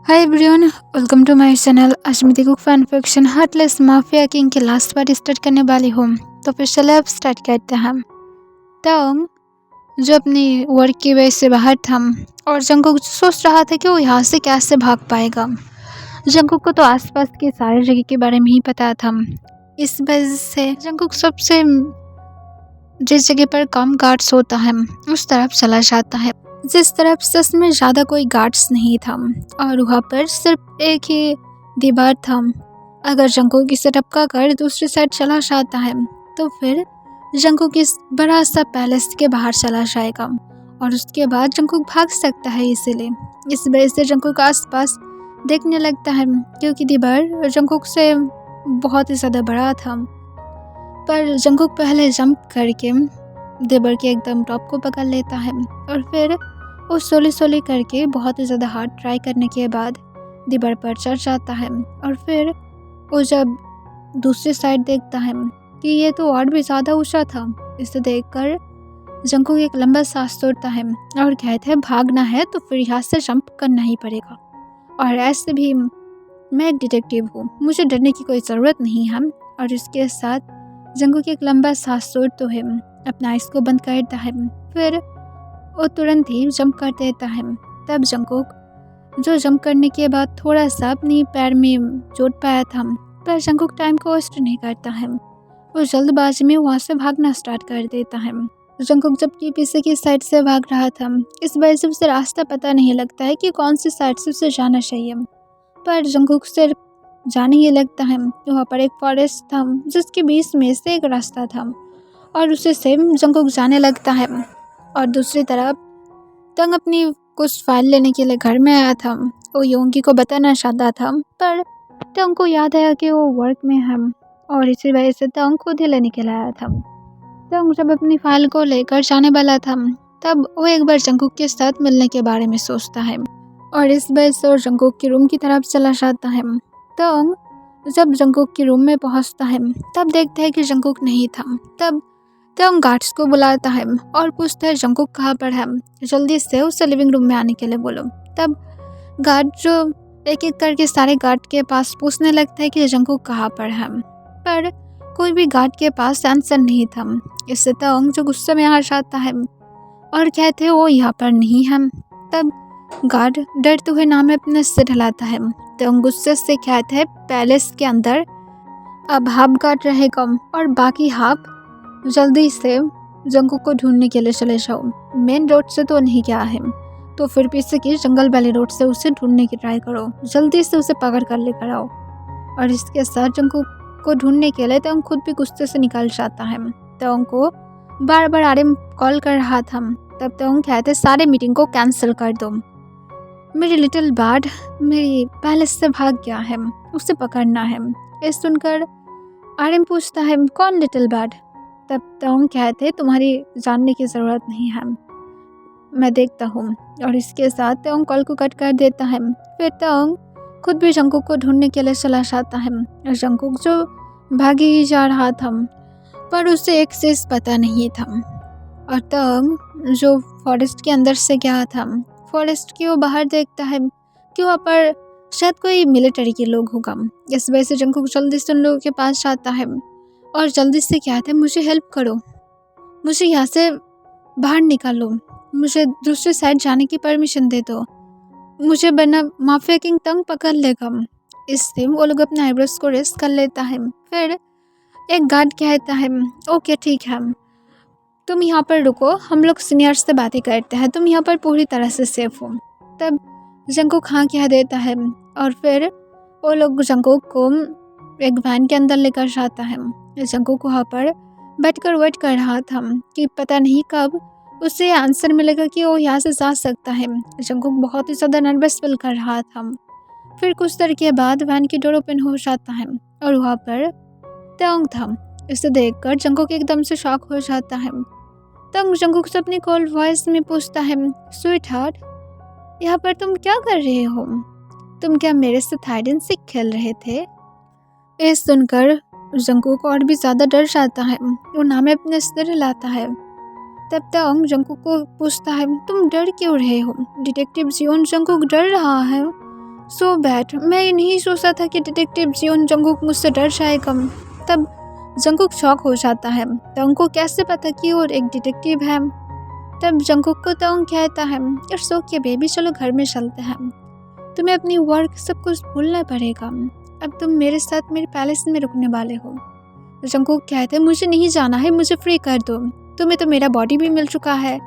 Hi everyone, welcome to my channel. आज मैं देखो fan fiction heartless mafia king के लास्ट पार्ट स्टार्ट करने वाली हूँ। तो फिर चले अब स्टार्ट करते हैं। तो जो अपनी वर्क की वजह से बाहर था और जंगकुक सोच रहा था कि वो यहाँ से कैसे भाग पाएगा। जंगकुक को तो आसपास के सारे जगह के बारे में ही पता था। इस वजह से जंगकुक सबसे जिस जगह पर कम गार्ड्स होता है उस तरफ चला जाता है, जिस तरफ सच में ज़्यादा कोई गार्ड्स नहीं था और वहाँ पर सिर्फ एक ही दीवार था। अगर जंगकुक इसे टपका कर दूसरी साइड चला जाता है तो फिर जंगकुक इस बड़ा सा पैलेस के बाहर चला जाएगा और उसके बाद जंगकुक भाग सकता है। इसीलिए इस वजह से जंगकुक आसपास देखने लगता है, क्योंकि दीवार जंगकुक से बहुत ही ज़्यादा बड़ा था। पर जंगकुक पहले जंप करके दीवार के एकदम टॉप को पकड़ लेता है और फिर वो सोली करके बहुत ही ज़्यादा हार्ड ट्राई करने के बाद दीवार पर चढ़ जाता है। और फिर वो जब दूसरी साइड देखता है कि ये तो और भी ज़्यादा ऊंचा था, इसे देखकर जंगकुक एक लंबा सांस छोड़ता है और कहता है भागना है तो फिर यहाँ से जंप करना ही पड़ेगा। और ऐसे भी मैं एक डिटेक्टिव हूँ, मुझे डरने की कोई ज़रूरत नहीं है। और इसके साथ जंगकुक एक लंबा सांस छोड़ता है, अपना आइस को बंद करता है, फिर वो तुरंत ही जंप कर देता है। तब जंगकुक जो जंप करने के बाद थोड़ा सा अपनी पैर में चोट पाया था, पर जंगकुक टाइम को वेस्ट नहीं करता है। वो जल्दबाजी में वहाँ से भागना स्टार्ट कर देता है। जंगकुक जबकि पीछे की साइड से भाग रहा था, इस वजह से उसे रास्ता पता नहीं लगता है कि कौन सी साइड से उसे जाना चाहिए। पर जंगकुक से जाने ही लगता है। वहाँ पर एक फॉरेस्ट था जिसके बीच में से एक रास्ता था और उसे से जंगकुक जाने लगता है। और दूसरी तरफ तंग अपनी कुछ फाइल लेने के लिए घर में आया था। वो योंगी को बताना चाहता था, पर तंग को याद आया कि वो वर्क में है और इसी वजह से तंग खुद ही लेने के लिए आया था। तंग जब अपनी फाइल को लेकर जाने वाला था तब वो एक बार जंगकुक के साथ मिलने के बारे में सोचता है और इस वजह से वो जंगकुक के रूम की तरफ चला जाता है। तंग जब जंगकुक के रूम में पहुंचता है तब देखता है कि जंगकुक नहीं था। तब तंग गार्ड्स को बुलाता है और पूछता है जंगकुक कहाँ पर है, जल्दी से उसे लिविंग रूम में आने के लिए बोलो। तब गार्ड जो एक एक करके सारे गार्ड के पास पूछने लगता है कि जंगकुक कहाँ पर है, पर कोई भी गार्ड के पास आंसर नहीं था। इससे तंग जो गुस्से में आ जाता है और कहते हैं वो यहाँ पर नहीं है। तब गार्ड डरते हुए नाम अपने से ढलाता है। तंग गुस्से से कहते हैं पैलेस के अंदर अब हाफ गार्ड रहेगा और बाकी हाफ जल्दी से जंगकुक को ढूंढने के लिए चले जाओ। मेन रोड से तो नहीं गया है तो फिर पीछे की जंगल वाली रोड से उसे ढूंढने की ट्राई करो, जल्दी से उसे पकड़ कर लेकर आओ। और इसके साथ जंगकुक को ढूंढने के लिए तंग खुद भी गुस्से से निकल जाता है। तंग को बार बार आर्यन कॉल कर रहा था। तब तंग कहते सारे मीटिंग को कैंसिल कर दो, मेरी लिटिल बर्ड मेरी पैलेस से भाग गया है, उसे पकड़ना है। ये सुनकर आर्यन पूछता है कौन लिटिल बर्ड। तब तंग कहते तुम्हारी जानने की ज़रूरत नहीं है, मैं देखता हूँ। और इसके साथ तंग कॉल को कट कर देता है। फिर तंग खुद भी जंगकुक को ढूंढने के लिए चला जाता है। और जंगकुक जो भागे ही जा रहा था पर उसे एक चीज़ पता नहीं था। और तंग जो फॉरेस्ट के अंदर से गया था, फॉरेस्ट के वो बाहर देखता है कि वहाँ पर शायद कोई मिलिट्री के लोग होगा। इस वजह से जंगकुक जल्दी से उन लोगों के पास जाता है और जल्दी से कहते हैं मुझे हेल्प करो, मुझे यहाँ से बाहर निकालो, मुझे दूसरी साइड जाने की परमिशन दे दो, मुझे वरना माफिया किंग तंग पकड़ लेगा। इससे वो लोग अपने आईब्रोज को रेस्ट कर लेता है। फिर एक गार्ड कहता है ओके ठीक है, तुम यहाँ पर रुको, हम लोग सीनियर्स से बातें करते हैं, तुम यहाँ पर पूरी तरह से सेफ हो। तब जंगकुक हाँ कह देता है और फिर वो लोग जंगकुक को एक वैन के अंदर लेकर जाता है। जंगकुक वहाँ पर बैठकर वेट कर रहा था कि पता नहीं कब उसे आंसर मिलेगा कि वो यहाँ से जा सकता है। जंगकुक बहुत ही ज़्यादा नर्वस फील कर रहा था। फिर कुछ देर के बाद वैन की डोर ओपन हो जाता है और वहाँ पर तंग था। इसे देखकर जंगकुक एकदम से शॉक हो जाता है। तंग जंगकुक से अपनी कोल्ड वॉइस में पूछता है स्वीट हार्ट, यहाँ पर तुम क्या कर रहे हो, तुम क्या मेरे से हाइड एंड सीक खेल रहे थे। ये सुनकर जंगकुक और भी ज़्यादा डर जाता है, वो नाम अपने सिर हिलाता है। तब तंग जंगकुक को पूछता है तुम डर क्यों रहे हो। डिटेक्टिव जियोन जंगकुक डर रहा है, सो बैड। मैं ये नहीं सोचा था कि डिटेक्टिव जियोन जंगकुक मुझसे डर जाएगा। तब जंगकुक शॉक हो जाता है। तंग को कैसे पता कि वो एक डिटेक्टिव है। तब जंगकुक को तंग कहता है, इट्स ओके बेबी, चलो घर में चलते हैं। तुम्हें अपनी वर्क सब कुछ भूलना पड़ेगा। अब तुम मेरे साथ मेरे पैलेस में रुकने वाले हो। जंगकुक कहते हैं, मुझे नहीं जाना है, मुझे फ्री कर दो। तुम्हें तो मेरा बॉडी भी मिल चुका है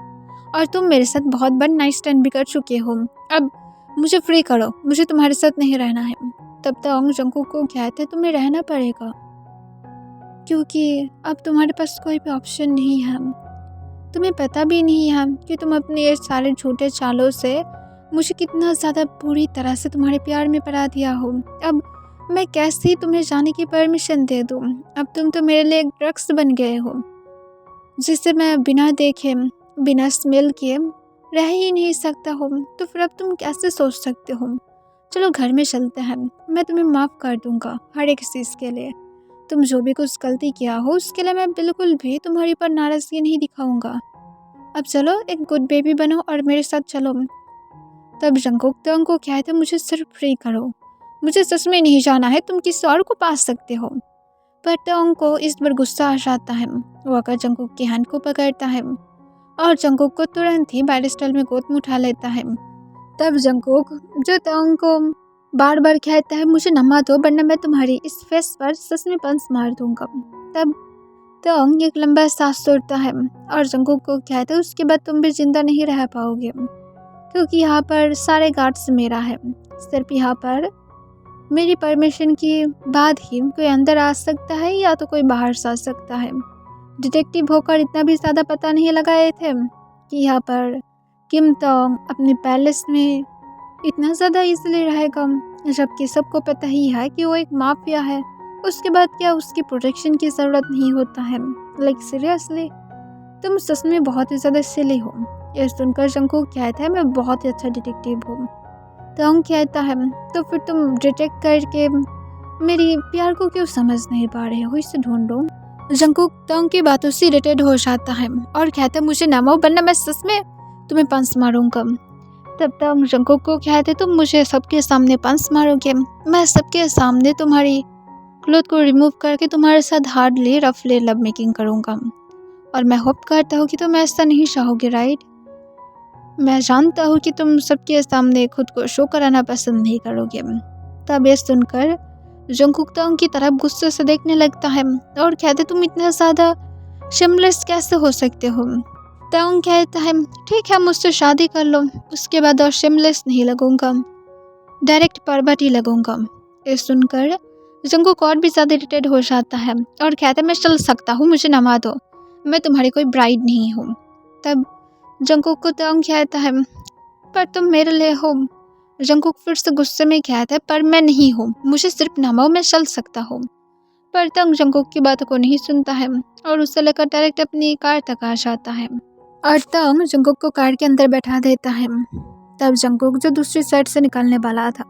और तुम मेरे साथ बहुत बार नाइट स्टैंड भी कर चुके हो। अब मुझे फ्री करो, मुझे तुम्हारे साथ नहीं रहना है। तब तक जंगकुक को कहते हैं, तुम्हें रहना पड़ेगा क्योंकि अब तुम्हारे पास कोई भी ऑप्शन नहीं है। तुम्हें पता भी नहीं है कि तुम अपने ये सारे झूठे चालों से मुझे कितना ज़्यादा बुरी तरह से तुम्हारे प्यार में पड़ा दिया हो। अब मैं कैसे ही तुम्हें जाने की परमिशन दे दूँ। अब तुम तो मेरे लिए एक ड्रग्स बन गए हो जिसे मैं बिना देखे बिना स्मेल किए रह ही नहीं सकता हो। तो फिर अब तुम कैसे सोच सकते हो। चलो घर में चलते हैं, मैं तुम्हें माफ़ कर दूंगा हर एक चीज़ के लिए। तुम जो भी कुछ गलती किया हो उसके लिए मैं बिल्कुल भी तुम्हारे ऊपर नाराज़गी नहीं दिखाऊंगा। अब चलो एक गुड बेबी बनो और मेरे साथ चलो। तब जंगकुक तंग को कहते, मुझे सिर्फ फ्री करो, मुझे सच में नहीं जाना है, तुम किसी और को पा सकते हो। पर तंग को इस पर गुस्सा आ जाता है। वो आकर जंगकुक के हैंड को पकड़ता है और जंगकुक को तुरंत ही बैरिस्टल में गोद में उठा लेता है। तब जंगकुक जो तंग को बार बार कहता है, मुझे नमा दो वरना मैं तुम्हारी इस फेस पर सच में पंच मार दूंगा। तब तंग एक लंबा सांस छोड़ता है और जंगकुक को कहता है, उसके बाद तुम भी जिंदा नहीं रह पाओगे क्योंकि यहाँ पर सारे गार्ड्स मेरा है। सिर्फ यहाँ पर मेरी परमिशन के बाद ही कोई अंदर आ सकता है या तो कोई बाहर से आ सकता है। डिटेक्टिव होकर इतना भी ज़्यादा पता नहीं लगाए थे कि यहाँ पर किम तंग अपने पैलेस में इतना ज़्यादा इजीली रहेगा, जबकि सबको पता ही है कि वो एक माफिया है। उसके बाद क्या उसकी प्रोटेक्शन की ज़रूरत नहीं होता है। लाइक सीरियसली तुम सच में बहुत ही ज़्यादा सिली हो। ये सुनकर जंगकुक कहता है, मैं बहुत ही अच्छा डिटेक्टिव हूँ। तंग कहता है, तो फिर तुम डिटेक्ट करके मेरी प्यार को क्यों समझ नहीं पा रहे हो, इसे ढूंढो। जंगकुक तंग की बातों से इरिटेट हो जाता है और कहता है, मुझे ना मारो वरना मैं सच में तुम्हें पंच मारूंगा। तब तक जंगकुक को कहते, तुम मुझे सबके सामने पंच मारोगे, मैं सबके सामने तुम्हारी क्लोथ को रिमूव करके तुम्हारे साथ हार्डली रफली लव मेकिंग करूँगा। और मैं होप करता हूँ कि तुम ऐसा नहीं चाहोगे, राइट। मैं जानता हूँ कि तुम सबके सामने खुद को शो कराना पसंद नहीं करोगे। तब ये सुनकर जंगकुक तंग की तरफ गुस्से से देखने लगता है और कहते, तुम इतना ज़्यादा शिमलेस कैसे हो सकते हो। तंग कहता है, ठीक है मुझसे शादी कर लो, उसके बाद और शिमलेस नहीं लगूंगा, डायरेक्ट परवट ही लगूंगा। ये सुनकर जंगकुक और भी ज़्यादा इरिटेट हो जाता है और कहता है, मैं चल सकता हूँ, मुझे नमा दो, मैं तुम्हारी कोई ब्राइड नहीं हूँ। तब जंगकुक को तंग कहता है, पर तुम मेरे लिए हो। जंगकुक फिर से गुस्से में कहता है, पर मैं नहीं हूँ, मुझे सिर्फ नमाओ, मैं चल सकता हूँ। पर तंग जंगकुक की बातों को नहीं सुनता है और उससे लेकर डायरेक्ट अपनी कार तक आ जाता है और तंग जंगकुक को कार के अंदर बैठा देता है। तब जंगकुक जो दूसरी साइड से निकलने वाला था,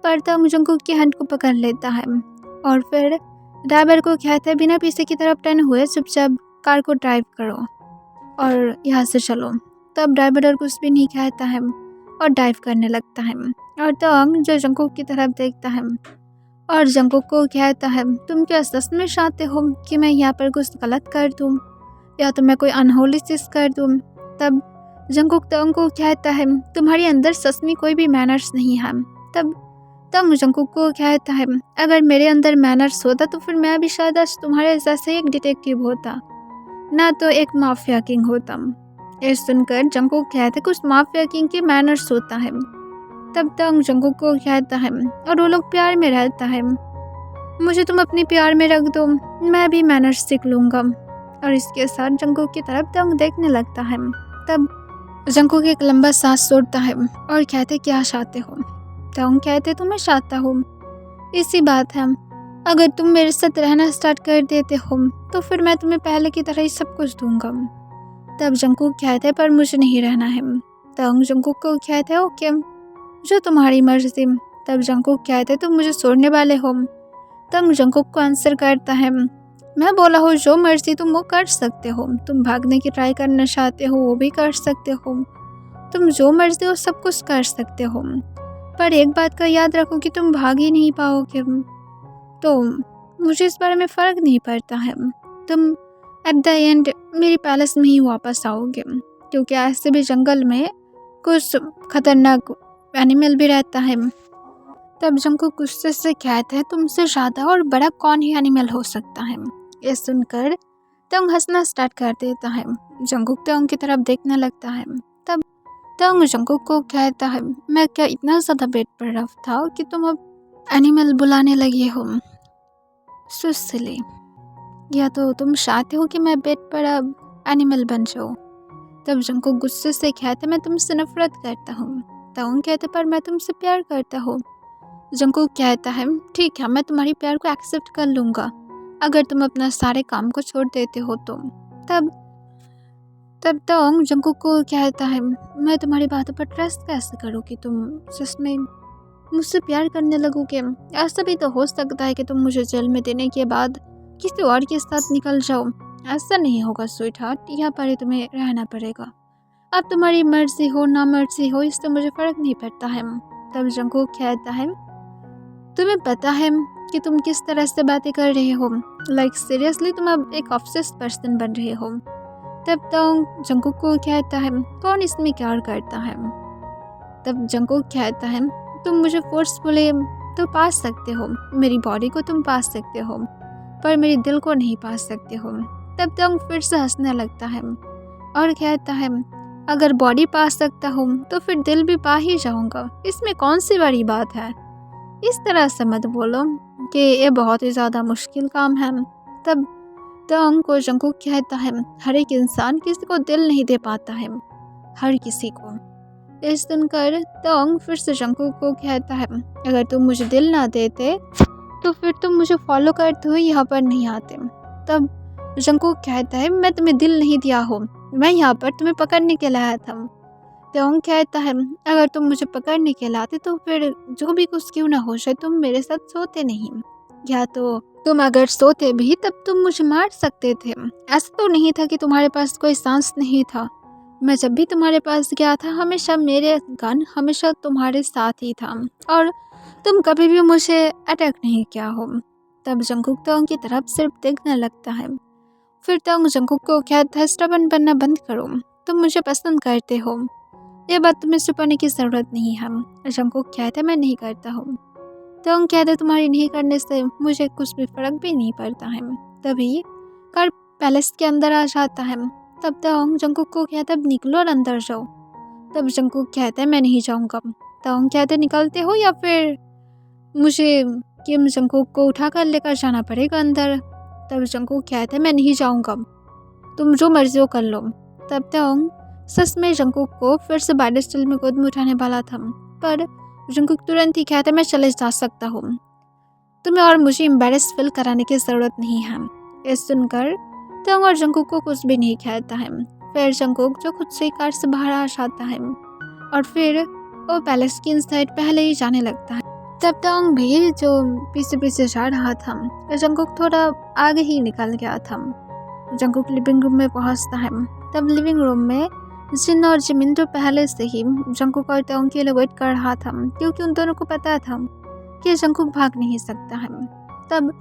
पर तंग जंगकुक के हैंड को पकड़ लेता है और फिर ड्राइवर को कहता है, बिना पीछे की तरफ टर्न हुए चुपचाप कार को ड्राइव करो और यहाँ से चलो। तब ड्राइवर और कुछ भी नहीं कहता है और ड्राइव करने लगता है और तंग जो जंगकुक की तरफ देखता है और जंगकुक को कहता है, तुम क्या सच में चाहते हो कि मैं यहाँ पर कुछ गलत कर दूँ या तो मैं कोई अनहोली चीज़ कर दूँ। तब जंगकुक तंग को कहता है, तुम्हारे अंदर सच में कोई भी मैनर्स नहीं है। तब तंग जंगकुक को कहता है, अगर मेरे अंदर मैनर्स होता तो फिर मैं भी शायद आज तुम्हारे जैसे एक डिटेक्टिव होता, ना तो एक माफिया किंग होता। ये सुनकर जंगकुक कहता है, कुछ माफिया किंग के मैनर्स होता है। तब तंग जंगकुक को कहता है, और वो लोग प्यार में रहता है, मुझे तुम अपने प्यार में रख दो, मैं भी मैनर्स सीख लूँगा। और इसके साथ जंगकुक की तरफ तंग देखने लगता है। तब जंगकुक एक लंबा सांस छोड़ता है और कहते, क्या चाहते हो। तंग कहते, तुम्हें चाहता हूँ, इसी बात है, अगर तुम मेरे साथ रहना स्टार्ट कर देते हो तो फिर मैं तुम्हें पहले की तरह ही सब कुछ दूंगा। तब जंगकुक कहते हैं, पर मुझे नहीं रहना है। तंग जंगकुक को कहते हैं, ओके जो तुम्हारी मर्जी। तब जंगकुक कहते हैं, तुम मुझे छोड़ने वाले हो। तंग जंगकुक को आंसर करता है, मैं बोला हूँ जो मर्जी तुम वो कर सकते हो, तुम भागने की ट्राई करना चाहते हो वो भी कर सकते हो, तुम जो मर्जी हो सब कुछ कर सकते हो, पर एक बात का याद रखो कि तुम भाग ही नहीं पाओगे, तो मुझे इस बारे में फ़र्क नहीं पड़ता है। तुम एट द एंड मेरी पैलेस में ही वापस आओगे, क्योंकि ऐसे भी जंगल में कुछ खतरनाक एनिमल भी रहता है। तब जंगकुक गुस्से से कहता है, तुमसे ज़्यादा और बड़ा कौन ही एनिमल हो सकता है। ये सुनकर तंग हंसना स्टार्ट कर देता है। जंगकुक तंग की तरफ देखने लगता है। तब तंग जंगकुक को कहता है, मैं क्या इतना ज़्यादा बेड पर रफ था कि तुम अब एनिमल बुलाने लगे हो। सुसली, या तो तुम चाहते हो कि मैं बेड पर अब एनिमल बन जाऊँ। तब जंगकुक गुस्से से कहता है, मैं तुमसे नफरत करता हूँ। तंग कहते, पर मैं तुमसे प्यार करता हूँ। जंगकुक कहता है, ठीक है, मैं तुम्हारी प्यार को एक्सेप्ट कर लूँगा अगर तुम अपना सारे काम को छोड़ देते हो तो। तब तंग जंगकुक को कहता है, मैं तुम्हारी बातों पर ट्रस्ट कैसे करूँ कि तुम सच में मुझसे प्यार करने लगोगे। ऐसा भी तो हो सकता है कि तुम मुझे जेल में देने के बाद किसी और के साथ निकल जाओ। ऐसा नहीं होगा स्वीट हार्ट, यहाँ पर ही तुम्हें रहना पड़ेगा। अब तुम्हारी मर्जी हो ना मर्जी हो, इससे मुझे फ़र्क नहीं पड़ता है। तब जंगकुक कहता है, तुम्हें पता है कि तुम किस तरह से बातें कर रहे हो। लाइक सीरियसली तुम अब एक ऑब्सेस्ड पर्सन बन रहे हो। तब तंग जंगकुक को कहता है, कौन इसमें प्यार करता है। तब जंगकुक कहता है, तुम मुझे फोर्सफुली तो पा सकते हो, मेरी बॉडी को तुम पा सकते हो, पर मेरे दिल को नहीं पा सकते हो। तब तंग फिर से हंसने लगता है और कहता है, अगर बॉडी पा सकता हूँ तो फिर दिल भी पा ही जाऊँगा, इसमें कौन सी बड़ी बात है। इस तरह से मत बोलो कि ये बहुत ही ज़्यादा मुश्किल काम है। तब तंग को जंगकुक कहता है, हर एक इंसान किसी को दिल नहीं दे पाता है, हर किसी को। इस सुनकर तंग फिर से जंगकुक को कहता है, अगर तुम मुझे दिल ना देते तो फिर तुम मुझे फॉलो करते हुए यहाँ पर नहीं आते। तब जंगकुक कहता है, मैं तुम्हें दिल नहीं दिया हो, मैं यहाँ पर तुम्हें पकड़ने के लिए आया था। तंग कहता है, अगर तुम मुझे पकड़ने के लाते तो फिर जो भी कुछ क्यों ना हो जाए तुम मेरे साथ सोते नहीं, या तो तुम अगर सोते भी तब तुम मुझे मार सकते थे। ऐसा तो नहीं था कि तुम्हारे पास कोई सांस नहीं था। मैं जब भी तुम्हारे पास गया था हमेशा मेरे गन हमेशा तुम्हारे साथ ही था और तुम कभी भी मुझे अटैक नहीं किया हो। तब जंगकुक तंग की तरफ सिर्फ देखने लगता है। फिर तंग जंगकुक को कहता है, स्टबर्न बनना बंद करो, तुम मुझे पसंद करते हो, ये बात तुम्हें छुपाने की ज़रूरत नहीं है। जंगकुक कहता है, मैं नहीं करता हूँ। तंग कहता है, तुम्हारी नहीं करने से मुझे कुछ भी फर्क भी नहीं पड़ता है। तभी कार पैलेस के अंदर आ जाता है। तब तंग जंगकुक को कहता है, निकलो और अंदर जाओ। तब जंगकुक कहता है, मैं नहीं जाऊँगा। तंग कहते, निकलते हो या फिर मुझे किम जंगकुक को उठा कर लेकर जाना पड़ेगा अंदर। तब जंगकुक कहता है, मैं नहीं जाऊँगा, तुम जो मर्जी हो कर लो। तब तंग सच में जंगकुक को फिर से बैडस्टल में गोद में उठाने वाला था, पर जंगकुक तुरंत ही कहता है, मैं चले जा सकता हूँ, तुम्हें और मुझे एम्बेरस फील कराने की ज़रूरत नहीं है। ये सुनकर तंग और जंगकुक को कुछ भी नहीं कहता है। फिर जंगकुक जो खुद से कार से बाहर आ जाता है और फिर वो पैलेस की इनसाइड पहले ही जाने लगता है। तब तंग भी जो पीछे पीछे जा रहा था, जंगकुक थोड़ा आगे ही निकल गया था। जंगकुक लिविंग रूम में पहुंचता है। तब लिविंग रूम में जिन और जिमिन तो पहले से ही जंगकुक और तंग के लिए वेट कर रहा था, क्योंकि उन दोनों को पता था कि जंगकुक भाग नहीं सकता है। तब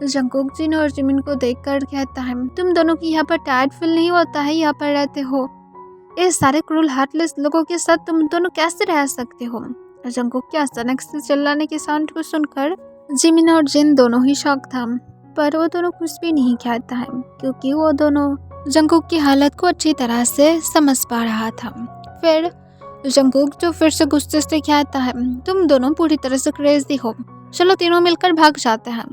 जंगकुक जिन और जिमिन को देखकर कहता है, तुम दोनों की यहाँ पर टायर्ड फील नहीं होता है, यहाँ पर रहते हो, ये सारे क्रूल हार्टलेस लोगों के साथ तुम दोनों कैसे रह सकते हो। जंगकुक के अचानक से चिल्लाने के साउंड को सुनकर जिमिन और जिन दोनों ही शॉक था, पर वो दोनों कुछ भी नहीं कहता है, क्योंकि वो दोनों जंगकुक की हालत को अच्छी तरह से समझ पा रहा था। फिर जंगकुक जो फिर से गुस्से से कहता है, तुम दोनों पूरी तरह से क्रेजी हो, चलो तीनों मिलकर भाग जाते हैं।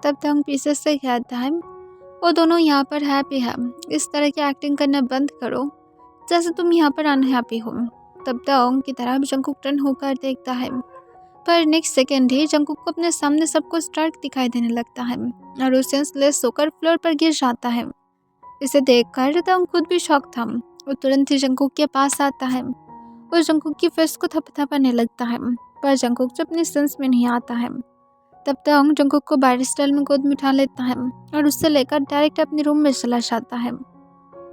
तब तंग पीछे से कहता है, वो दोनों यहाँ पर हैप्पी है, इस तरह की एक्टिंग करना बंद करो जैसे तुम यहाँ पर अनहैप्पी हो। तब तंग की तरफ जंगकुक टर्न होकर देखता है, पर नेक्स्ट सेकेंड ही जंगकुक को अपने सामने सबको स्टार्क दिखाई देने लगता है और वो सेंसलेस होकर फ्लोर पर गिर जाता है। इसे देखकर तंग खुद भी शॉक था। वो तुरंत ही जंगकुक के पास आता है और जंगकुक की फेस को थपथपाने लगता है, पर जंगकुक जो अपने सेंस में नहीं आता है। तब तंग जंगकुक को बैरिस्टल में गोद में उठा लेता है और उससे लेकर डायरेक्ट अपने रूम में चला जाता है।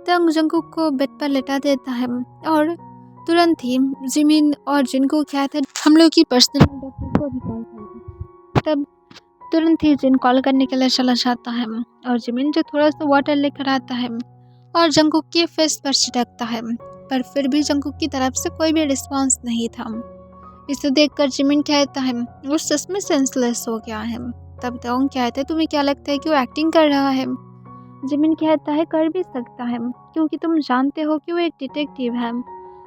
तंग जंगकुक को बेड पर लेटा देता है और तुरंत ही जिमिन और जिन को क्या था हम लोग की पर्सनल डॉक्टर को भी कॉल करता है। तब तुरंत ही जिन कॉल करने के लिए चला जाता है और जिमिन जो थोड़ा सा वाटर लेकर आता है और जंगकुक के फेस पर छिड़कता है, पर फिर भी जंगकुक की तरफ से कोई भी रिस्पांस नहीं था। इसे देखकर जिमिन कहता है वो सच में सेंसलेस हो गया है। तब तोंग कहता है तुम्हें क्या लगता है कि वो एक्टिंग कर रहा है? जिमिन कहता है कर भी सकता है क्योंकि तुम जानते हो कि वो एक डिटेक्टिव है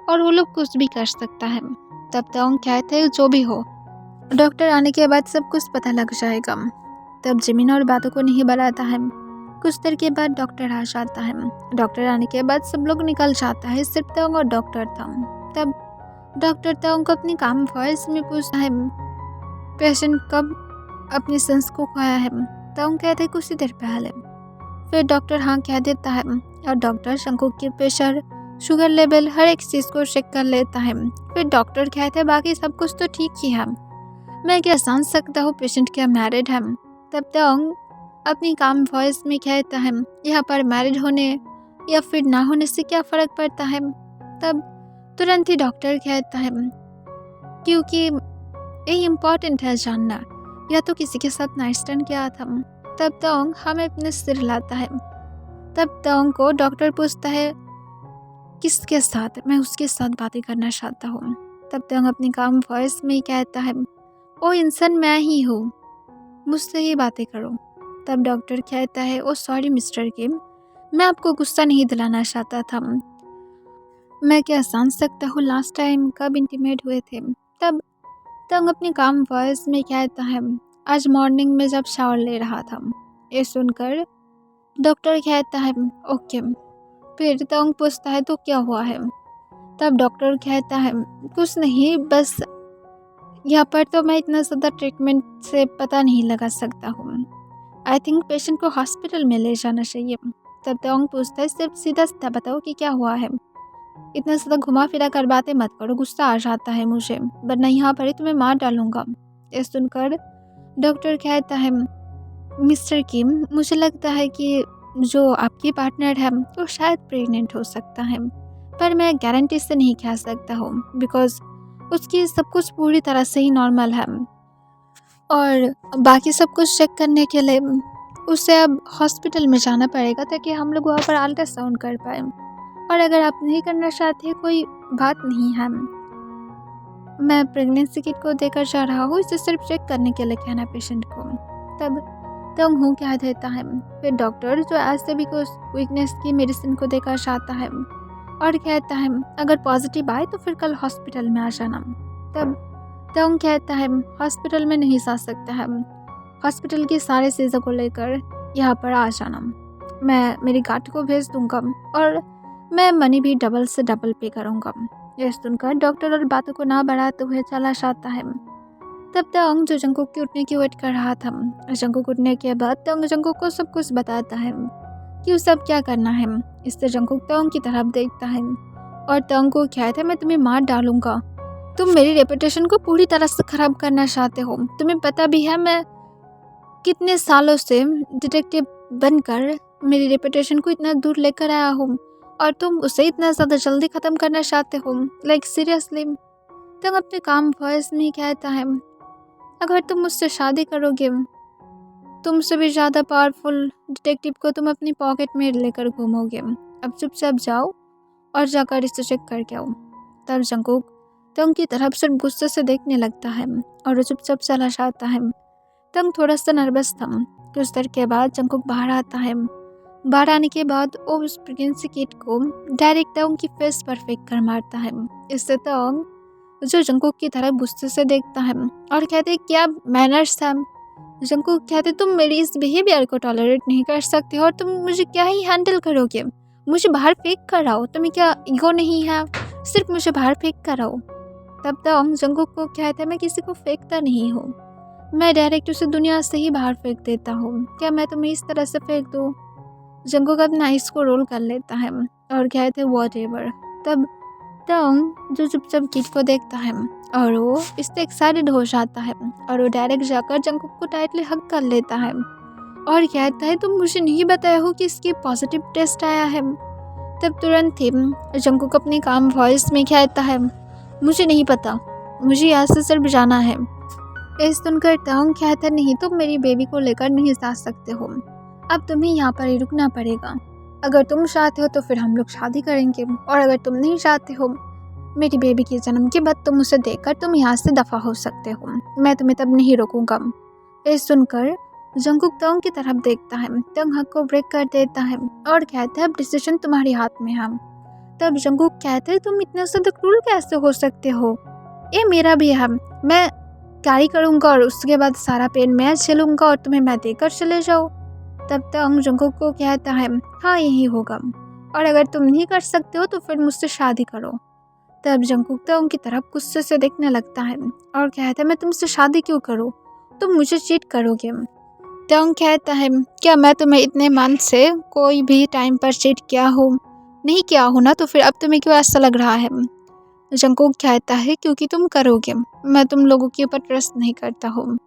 और वो लोग कुछ भी कर सकता है। तब तोंग कहता है जो भी हो, डॉक्टर आने के बाद सब कुछ पता लग जाएगा। तब जिमिन और बातों को नहीं बढ़ाता है। कुछ देर के बाद डॉक्टर आ जाता है। डॉक्टर आने के बाद सब लोग निकल जाता है, सिर्फ तोंग और डॉक्टर था। तब डॉक्टर तोंग को अपनी काम वॉइस में पूछता है पेशेंट कब अपनी सेंस को खोया है। तोंग कहते हैं कुछ ही देर पहले। फिर डॉक्टर हाँ कह देता है और डॉक्टर जंगकुक की प्रेशर, शुगर लेवल, हर एक चीज़ को चेक कर लेता है। फिर डॉक्टर कहते हैं बाकी सब कुछ तो ठीक ही है, मैं क्या जान सकता हूँ पेशेंट क्या मैरिड है। तब तोंग अपनी काम वॉइस में कहता है यहाँ पर मैरिड होने या फिर ना होने से क्या फ़र्क पड़ता है। तब तुरंत ही डॉक्टर कहता है क्योंकि ये इम्पॉर्टेंट है जानना, या तो किसी के साथ नाइट स्टैंड किया था। तब तोंग हमें अपने सिर लाता है। तब तोंग को डॉक्टर पूछता है किसके साथ, मैं उसके साथ बातें करना चाहता हूँ। तब तोंग अपनी काम वॉइस में कहता है ओ इंसान मैं ही हूँ, मुझसे ही बातें करो। तब डॉक्टर कहता है ओ सॉरी मिस्टर किम, मैं आपको गुस्सा नहीं दिलाना चाहता था, मैं क्या जान सकता हूँ लास्ट टाइम कब इंटीमेट हुए थे। तब तोंग अपनी काम वॉइस में कहता है आज मॉर्निंग में जब शावर ले रहा था। ये सुनकर डॉक्टर कहता है ओके। फिर तोंग पूछता है तो क्या हुआ है। तब डॉक्टर कहता है कुछ नहीं, बस यहाँ पर तो मैं इतना ज़्यादा ट्रीटमेंट से पता नहीं लगा सकता हूँ, आई थिंक पेशेंट को हॉस्पिटल में ले जाना चाहिए। तब तोंग पूछता है सिर्फ सीधा सीधा बताओ कि क्या हुआ है, इतना ज़्यादा घुमा फिरा कर बातें मत करो, गुस्सा आ जाता है मुझे, वरना यहाँ पर ही तुम्हें मार डालूंगा। ये सुनकर डॉक्टर कहता है मिस्टर किम, मुझे लगता है कि जो आपकी पार्टनर है वो शायद प्रेग्नेंट हो सकता है, पर मैं गारंटी से नहीं कह सकता हूँ बिकॉज उसकी सब कुछ पूरी तरह से ही नॉर्मल है और बाकी सब कुछ चेक करने के लिए उसे अब हॉस्पिटल में जाना पड़ेगा ताकि हम लोग वहाँ पर अल्ट्रासाउंड कर पाए। और अगर आप नहीं करना चाहते कोई बात नहीं है, मैं प्रेगनेंसी किट को देकर जा रहा हूँ, इसे सिर्फ चेक करने के लिए कहना पेशेंट को। तब तोंग हूँ कह देता है। फिर डॉक्टर जो ऐसे भी कुछ वीकनेस की मेडिसिन को देकर जाता है और कहता है अगर पॉजिटिव आए तो फिर कल हॉस्पिटल में आ जाना। तब तोंग कहता है हॉस्पिटल में नहीं जा सकता है, हॉस्पिटल की सारे चीज़ों को लेकर यहाँ पर आ जाना, मैं मेरी गार्ड को भेज दूँगा और मैं मनी भी डबल से डबल पे करूँगा। यह सुनकर डॉक्टर और बातों को ना बढ़ाते हुए चला जाता है। तब तोंग जो जंगकुक के उठने की वेट कर रहा था, जंगकुक उठने के बाद तोंग जंगकुक को सब कुछ बताता है कि उसे अब क्या करना है। इससे जंगकुक तोंग की तरफ देखता है और तोंग को कहता है मैं तुम्हें मार डालूंगा, तुम मेरी रेपुटेशन को पूरी तरह से ख़राब करना चाहते हो, तुम्हें पता भी है मैं कितने सालों से डिटेक्टिव बनकर मेरी रेपुटेशन को इतना दूर लेकर आया हूँ और तुम उसे इतना ज़्यादा जल्दी ख़त्म करना चाहते हो, लाइक सीरियसली। तोंग अपने काम वॉइस में कहता है अगर तुम मुझसे शादी करोगे, तुमसे भी ज़्यादा पावरफुल डिटेक्टिव को तुम अपनी पॉकेट में लेकर घूमोगे, अब चुपचाप जाओ और जाकर इसे चेक करके आओ। तब जंगकुक तोंग की तरफ सिर्फ गुस्से से देखने लगता है और वो चुपचाप चला जाता है। तोंग थोड़ा सा नर्वस था। कुछ देर के बाद जंगकुक बाहर आता है। बाहर आने के बाद वो उस प्रेगनेंसी किट को डायरेक्ट तोंग की फेस पर फेंक कर मारता है। इससे तोंग जो जंगकुक की तरफ गुस्से से देखता है और कहते क्या मैनर्स है। जंगकुक कहते तुम मेरी इस बिहेवियर को टॉलरेट नहीं कर सकते और तुम मुझे क्या ही हैंडल करोगे, मुझे बाहर फेंक कर आओ, तुम्हें क्या ईगो नहीं है, सिर्फ मुझे बाहर फेंक कर आओ। तब तोंग जंगकुक को कहता है मैं किसी को फेंकता नहीं हूँ, मैं डायरेक्ट उसे दुनिया से ही बाहर फेंक देता हूँ, क्या मैं तुम्हें इस तरह से फेंक दूँ। जंगकुक अपना आइस को रोल कर लेता है और कहते व्हाटएवर। तब तोंग जो चुपचाप किट को देखता है और वो इससे एक्साइटेड हो जाता है और वो डायरेक्ट जाकर जंगकुक को टाइटली हग कर लेता है और कहता है तुम मुझे नहीं बताया हो कि इसकी पॉजिटिव टेस्ट आया है, तब तुरंत ही जंकुक अपनी काम वॉइस में कहता है, मुझे नहीं पता, मुझे यहाँ से सिर्फ जाना है। ये सुनकर ताओंग कहता, नहीं तुम मेरी बेबी को लेकर नहीं जा सकते हो, अब तुम्हें यहाँ पर ही रुकना पड़ेगा। अगर तुम चाहते हो तो फिर हम लोग शादी करेंगे, और अगर तुम नहीं चाहते हो मेरी बेबी के जन्म के बाद तुम उसे देखकर तुम यहाँ से दफ़ा हो सकते हो, मैं तुम्हें तब नहीं रोकूंगा। ये सुनकर जंकुक ताओंग की तरफ देखता है, ताओंग हक को ब्रेक कर देता है और कहता है, अब डिसीजन तुम्हारे हाथ में है। तब जंकुक कहते हैं, तुम इतने ज़्यादा क्रूर कैसे हो सकते हो, ये मेरा भी है, मैं कैरी करूँगा और उसके बाद सारा पेन मैं झेलूँगा और तुम्हें मैं देकर चले जाऊँ। तब ताओंग जंकुक को कहता है, हाँ यही होगा, और अगर तुम नहीं कर सकते हो तो फिर मुझसे शादी करो। तब जंकुक ताओंग की तरफ गुस्से से देखने लगता है और कहता है, मैं तुमसे शादी क्यों करूँ, तुम मुझे चीट करोगे। ताओंग कहता है, क्या मैं तुम्हें इतने मन से कोई भी टाइम पर चीट किया हूँ, नहीं किया हूँ ना, तो फिर अब तुम्हें क्यों ऐसा लग रहा है। जंकुक कहता है, क्योंकि तुम करोगे, मैं तुम लोगों के ऊपर ट्रस्ट नहीं करता हूँ।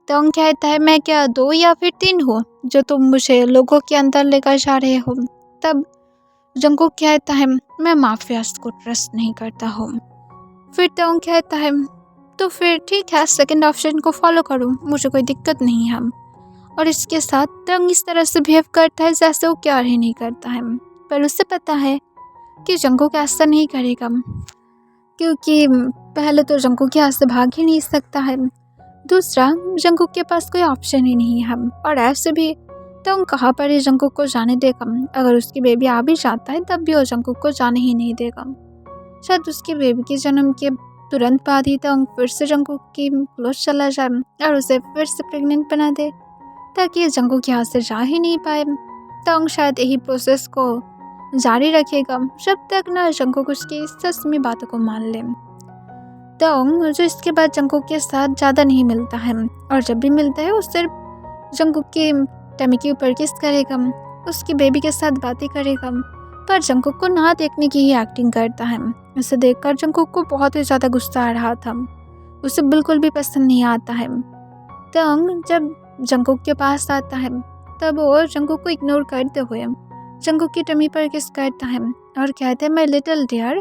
ताओंग कहता है, मैं क्या 2 या फिर 3 हूँ जो तुम मुझे लोगों के अंदर लेकर जा रहे हो। तब जंकुक कहता है, मैं माफियाज को ट्रस्ट नहीं करता हूँ। फिर ताओंग कहता है, तो फिर ठीक है, सेकंड ऑप्शन को फॉलो करो, मुझे कोई दिक्कत नहीं है। और इसके साथ ताओंग इस तरह से बिहेव करता है जैसे वो क्या ही नहीं करता है, पर उसे पता है कि जंकुक ऐसा नहीं करेगा, क्योंकि पहले तो जंकुक यहाँ से भाग ही नहीं सकता है, दूसरा जंकुक के पास कोई ऑप्शन ही नहीं है, और ऐसे भी ताओंग कहाँ पर ही जंकुक को जाने देगा। अगर उसकी बेबी आ भी जाता है तब भी वो जंकुक को जाने ही नहीं देगा। शायद उसकी बेबी के जन्म के तुरंत बाद ही ताओंग फिर से जंकुक की क्लोज चला जाए और उसे फिर से प्रेग्नेंट बना दे, ताकि जंकुक यहाँ से जा ही नहीं पाए। ताओंग शायद यही प्रोसेस को जारी रखेगा जब तक ना जंकुक उसकी सच में बातों को मान ले। ताओंग जो इसके बाद जंकुक के साथ ज़्यादा नहीं मिलता है, और जब भी मिलता है वो सिर्फ जंकुक के टमी के ऊपर किस करेगा, उसकी बेबी के साथ बातें करेगा, पर जंकुक को ना देखने की ही एक्टिंग करता है। इसे देखकर जंकुक को बहुत ही ज़्यादा गुस्सा आ रहा था, उसे बिल्कुल भी पसंद नहीं आता है। ताओंग जब जंकुक के पास आता है तब वो जंकुक को इग्नोर करते हुए जंकुक की टमी पर किस करता है और कहता है, माय लिटिल डियर,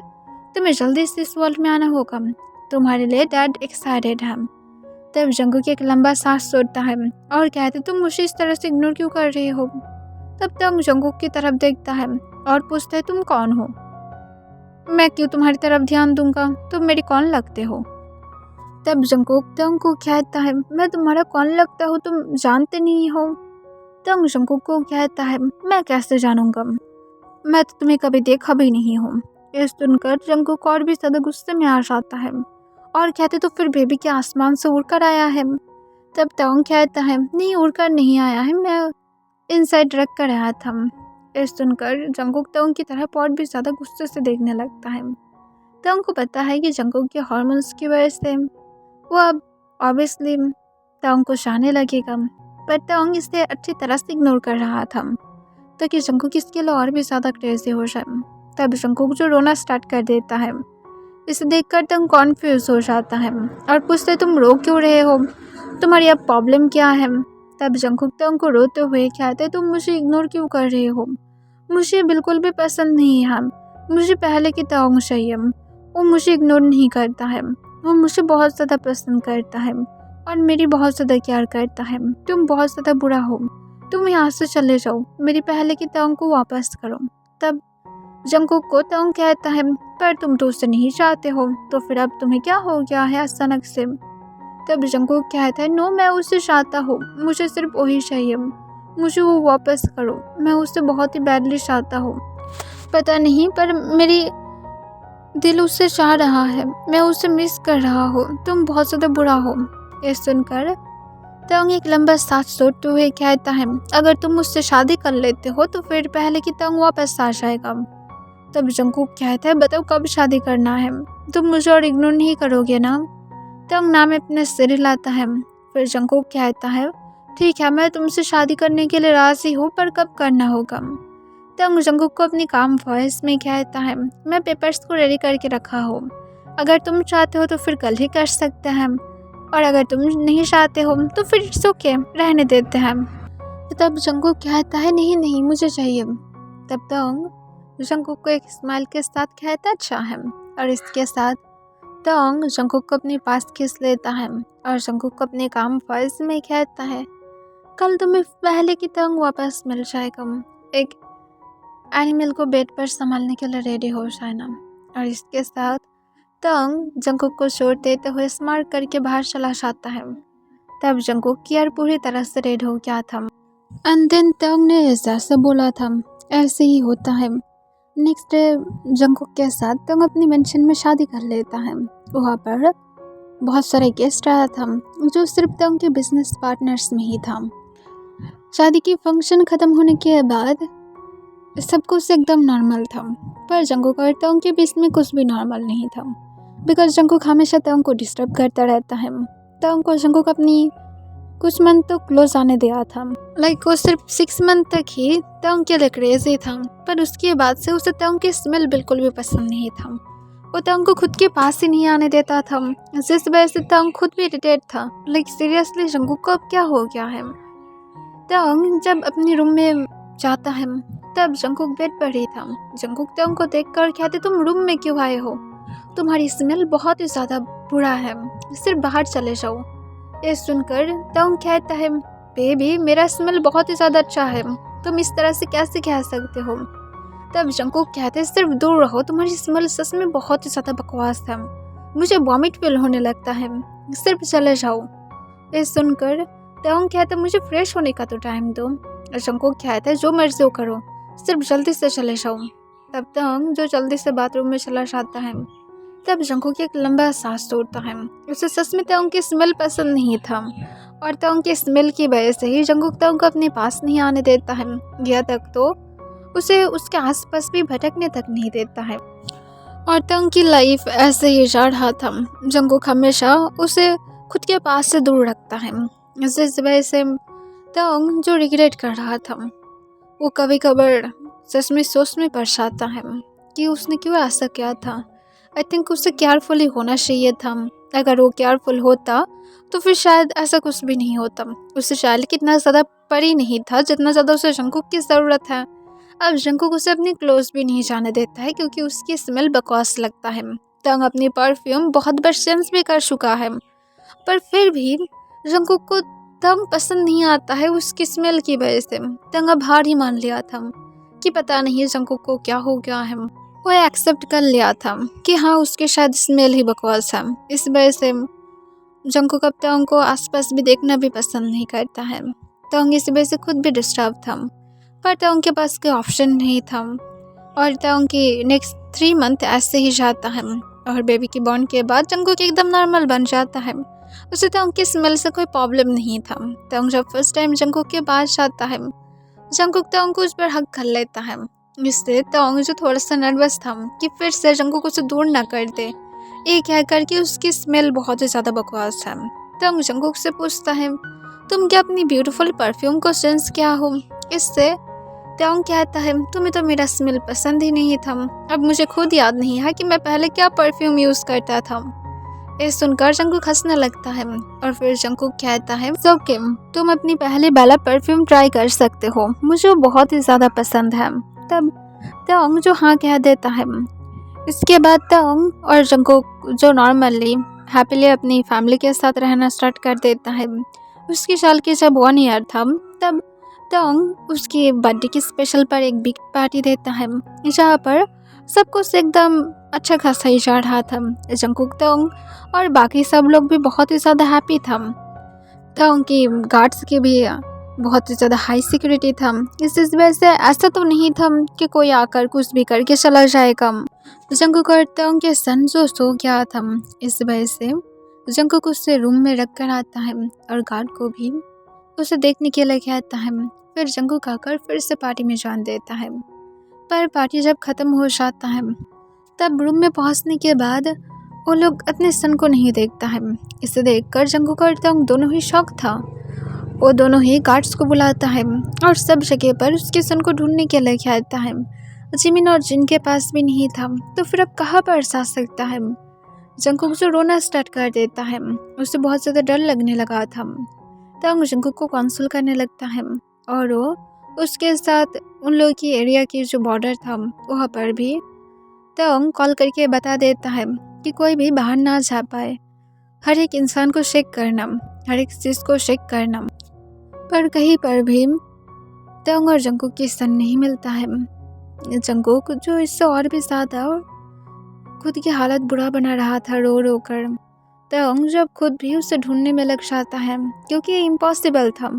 तुम्हें जल्दी से इस वर्ल्ड में आना होगा, तुम्हारे लिए डैड एक्साइटेड है। तब जंकुक एक लंबा सांस छोड़ता है और कहते, तुम मुझे इस तरह से इग्नोर क्यों कर रहे हो। तब ताओंग जंकुक की तरफ देखता है और पूछता है, तुम कौन हो, मैं क्यों तुम्हारी तरफ ध्यान दूंगा, तुम मेरी कौन लगते हो। तब जंकुक ताओंग को कहता है, मैं तुम्हारा कौन लगता हूँ, तुम जानते नहीं हो। ताओंग जंकुक को कहता है, मैं कैसे जानूंगा, मैं तो तुम्हें कभी देखा भी नहीं हूँ। ये सुनकर जंकुक और भी ज़्यादा गुस्से में आ जाता है और कहते, तो फिर बेबी के आसमान से उड़कर आया है। तब ताओंग कहता है, नहीं उड़कर नहीं आया है, मैं इनसाइड रख कर आया था। ये सुनकर जंकुक ताओंग की तरफ और भी ज़्यादा गुस्से से देखने लगता है। ताओंग को पता है कि जंकुक के हार्मोन्स की वजह से वो अब ऑब्वियसली ताओंग को चाहने लगेगा, पर ताओंग इसे अच्छी तरह से इग्नोर कर रहा था ताकि जंकुक इसके लिए और भी ज़्यादा क्रेजी हो जाए। तब जंकुक जो रोना स्टार्ट कर देता है, इसे देखकर ताओंग कॉन्फ्यूज हो जाता है और पूछते, तुम रो क्यों रहे हो, तुम्हारी अब प्रॉब्लम क्या है। तब जंकुक ताओंग को रोते हुए कहते, तुम मुझे इग्नोर क्यों कर रहे हो, मुझे बिल्कुल भी पसंद नहीं है, मुझे पहले की ताओंग चाहिए, वो मुझे इग्नोर नहीं करता है, वो मुझे बहुत ज़्यादा पसंद करता है और मेरी बहुत ज़्यादा केयर करता है। तुम बहुत ज़्यादा बुरा हो, तुम यहाँ से चले जाओ, मेरी पहले की ताओंग को वापस करो। तब जंकुक को ताओंग कहता है, पर तुम तो उसे नहीं चाहते हो, तो फिर अब तुम्हें क्या हो गया है अचानक से। तब जंकुक कहता है, नो मैं उसे चाहता हूँ, मुझे सिर्फ वही चाहिए, मुझे वो वापस करो, मैं उसे बहुत ही बैडली चाहता हूँ, पता नहीं पर मेरी दिल उससे चाह रहा है, मैं उसे मिस कर रहा हूँ, तुम बहुत ज़्यादा बुरा हो। ये सुनकर ताओंग एक लंबा सांस छोड़ते हुए कहता है, अगर तुम मुझसे शादी कर लेते हो तो फिर पहले की ताओंग वापस आ जाएगा। तब जंकुक कहता है, बताओ कब शादी करना है, तुम मुझे और इग्नोर नहीं करोगे ना। ताओंग नाम अपने सिर हिलाता है। फिर जंकुक कहता है, ठीक है मैं तुमसे शादी करने के लिए राज़ी हूँ, पर कब करना होगा। ताओंग जंकुक को अपनी काम वॉइस में कहता है, मैं पेपर्स को रेडी करके रखा हो, अगर तुम चाहते हो तो फिर कल ही कर सकते हैं, और अगर तुम नहीं चाहते हो तो फिर इट्स ओके, रहने देते हैं। तब जंकुक कहता है, नहीं नहीं मुझे चाहिए। तब ताओंग जंगकुक को एक स्माइल के साथ कहता अच्छा है, और इसके साथ तोंग जंगकुक को अपने पास खींच लेता है और जंगकुक को अपने काम फर्ज में कहता है कल तुम्हें पहले की तोंग वापस मिल जाएगा। एक एनिमल को बेड पर संभालने के लिए रेडी हो जाना। और इसके साथ तोंग जंगकुक को चोट देते हुए स्मार्ट करके बाहर चला जाता है। तब जंगकुक की यार पूरी तरह से रेडी हो गया था। एंड देन तोंग ने जैसा बोला था ऐसे ही होता है। नेक्स्ट डे जंगकुक के साथ तोंग अपनी मेंशन में शादी कर लेता है। वहाँ पर बहुत सारे गेस्ट आया था जो सिर्फ तोंग के बिजनेस पार्टनर्स में ही था। शादी की फंक्शन ख़त्म होने के बाद सब कुछ एकदम नॉर्मल था, पर जंगकुक और तोंग के बीच में कुछ भी नॉर्मल नहीं था, बिकॉज जंगकुक हमेशा तोंग को डिस्टर्ब करता रहता है। तोंग को जंगकुक अपनी कुछ मंथ तो क्लोज आने दिया था, लाइक वो सिर्फ 6 मंथ तक ही तोंग के लिए क्रेजी था, पर उसके बाद से उसे तोंग की स्मेल बिल्कुल भी पसंद नहीं था। वो तोंग को खुद के पास ही नहीं आने देता था, जिस वजह से तोंग खुद भी इरिटेट था, लाइक सीरियसली जंगकुक को अब क्या हो गया है। तोंग जब अपने रूम में जाता है तब जंगकुक बेड पर ही था। जंगकुक तोंग को देखकर कहते तुम रूम में क्यों आए हो, तुम्हारी स्मेल बहुत ही ज़्यादा बुरा है, सिर्फ बाहर चले जाओ। ये सुनकर तोंग कहता है बेबी मेरा स्मेल बहुत ही ज़्यादा अच्छा है, तुम इस तरह से कैसे कह सकते हो। तब जंगकुक कहते सिर्फ दूर रहो, तुम्हारी स्मेल सच में बहुत ही ज़्यादा बकवास है, मुझे वॉमिट फील होने लगता है, सिर्फ चले जाओ। ये सुनकर तोंग कहता मुझे फ्रेश होने का तो टाइम दो। और जंगकुक कहता है जो मर्जी हो करो, सिर्फ जल्दी से चले जाओ। तब तोंग जो जल्दी से बाथरूम में चला जाता है। तब जंगकुक एक लंबा सांस छोड़ता है। उसे सच में तोंग की स्मेल पसंद नहीं था, और तोंग की स्मेल की वजह से ही जंगकुक तोंग को अपने पास नहीं आने देता है, यहाँ तक तो उसे उसके आसपास भी भटकने तक नहीं देता है। और तोंग की लाइफ ऐसे ही जा रहा था। जंगकुक हमेशा उसे खुद के पास से दूर रखता है, जिस वजह से तोंग जो रिग्रेट कर रहा था वो कभी कभार सच में सोच में पड़ जाता है कि उसने क्यों ऐसा किया था। आई थिंक उसे केयरफुली होना चाहिए था, अगर वो केयरफुल होता तो फिर शायद ऐसा कुछ भी नहीं होता। उसे शायद कितना ज़्यादा पड़ी नहीं था जितना ज़्यादा उसे जंगकुक की ज़रूरत है। अब जंगकुक उसे अपने क्लोज भी नहीं जाने देता है क्योंकि उसकी स्मेल बकवास लगता है। तोंग अपनी परफ्यूम बहुत बार चेंज भी कर चुका है, पर फिर भी जंगकुक को तोंग पसंद नहीं आता है उसकी स्मेल की वजह से। तोंग अब हार ही मान लिया था कि पता नहीं जंगकुक को क्या हो गया है। वो एक्सेप्ट कर लिया था कि हाँ उसकी शायद स्मेल ही बकवास है। इस वजह से जंगकुक अब तोंग को आसपास भी देखना भी पसंद नहीं करता है। तोंग इस वजह से खुद भी डिस्टर्ब था, पर तोंग के पास कोई ऑप्शन नहीं था। और तोंग की नेक्स्ट 3 मंथ ऐसे ही जाता है, और बेबी की बॉर्न के बाद जंगकुक एकदम नॉर्मल बन जाता है। उसे तोंग की स्मेल से कोई प्रॉब्लम नहीं था। तोंग जब फर्स्ट टाइम जंगकुक के पास जाता है, जंगकुक तोंग को उस पर हक कर लेता है। इससे तोंग जो थोड़ा सा नर्वस था कि फिर से जंगकुक उसे दूर ना कर दे, ये कह करके उसकी स्मेल बहुत ही ज़्यादा बकवास है। तोंग जंगकुक से पूछता है तुम क्या अपनी ब्यूटीफुल परफ्यूम को सेंस किया हो। इससे तोंग कहता है तुम्हें तो मेरा स्मेल पसंद ही नहीं था, अब मुझे खुद याद नहीं है कि मैं पहले क्या परफ्यूम यूज़ करता था। ये सुनकर जंगकुक हंसने लगता है, और फिर जंगकुक कहता है ओके तुम अपनी पहली वाला परफ्यूम ट्राई कर सकते हो, मुझे वो बहुत ही ज़्यादा पसंद है। तब तोंग जो हाँ कह देता है। इसके बाद तोंग और जंगकुक जो नॉर्मली हैप्पीली अपनी फैमिली के साथ रहना स्टार्ट कर देता है। उसकी साल की जब 1 ईयर था तब तोंग उसकी बर्थडे की स्पेशल पर एक बिग पार्टी देता है, जहाँ पर सब कुछ एकदम अच्छा खासा ही जा रहा था। जंगकुक तोंग और बाकी सब लोग भी बहुत ही ज़्यादा हैप्पी था। तोंग की गार्ड्स की भी बहुत ही ज़्यादा हाई सिक्योरिटी था। इस वजह से ऐसा तो नहीं था कि कोई आकर कुछ भी करके चला जाएगा। जंगकुक और तोंग के सन जो सो गया था, इस वजह से जंगकुक उससे रूम में रख कर आता है और गार्ड को भी उसे देखने के लिए कहता है। फिर जंगकुक आकर फिर से पार्टी में जान देता है, पर पार्टी जब ख़त्म हो जाता है तब रूम में पहुंचने के बाद वो लोग अपने सन को नहीं देखता है। इसे देखकर जंगकुक और तोंग दोनों ही शॉक था। वो दोनों ही गार्ड्स को बुलाता है और सब जगह पर उसके सन को ढूंढने के लिए कहता है। जिमिन और जिन के पास भी नहीं था, तो फिर अब कहाँ पर जा सकता है। जंगकुक जो रोना स्टार्ट कर देता है, उसे बहुत ज़्यादा डर लगने लगा था। तोंग जंगकुक को कंसोल करने लगता है और वो उसके साथ उन लोगों की एरिया की जो बॉर्डर था वहाँ पर भी तोंग कॉल करके बता देता है कि कोई भी बाहर ना जा पाए, हर एक इंसान को चेक करना, हर एक चीज़ को चेक करना। पर कहीं पर भी तोंग और जंगकुक की सन नहीं मिलता है। जंगकुक जो इससे और भी ज़्यादा खुद की हालत बुरा बना रहा था रो रो कर, तोंग जब खुद भी उसे ढूंढने में लग जाता है क्योंकि इम्पॉसिबल था।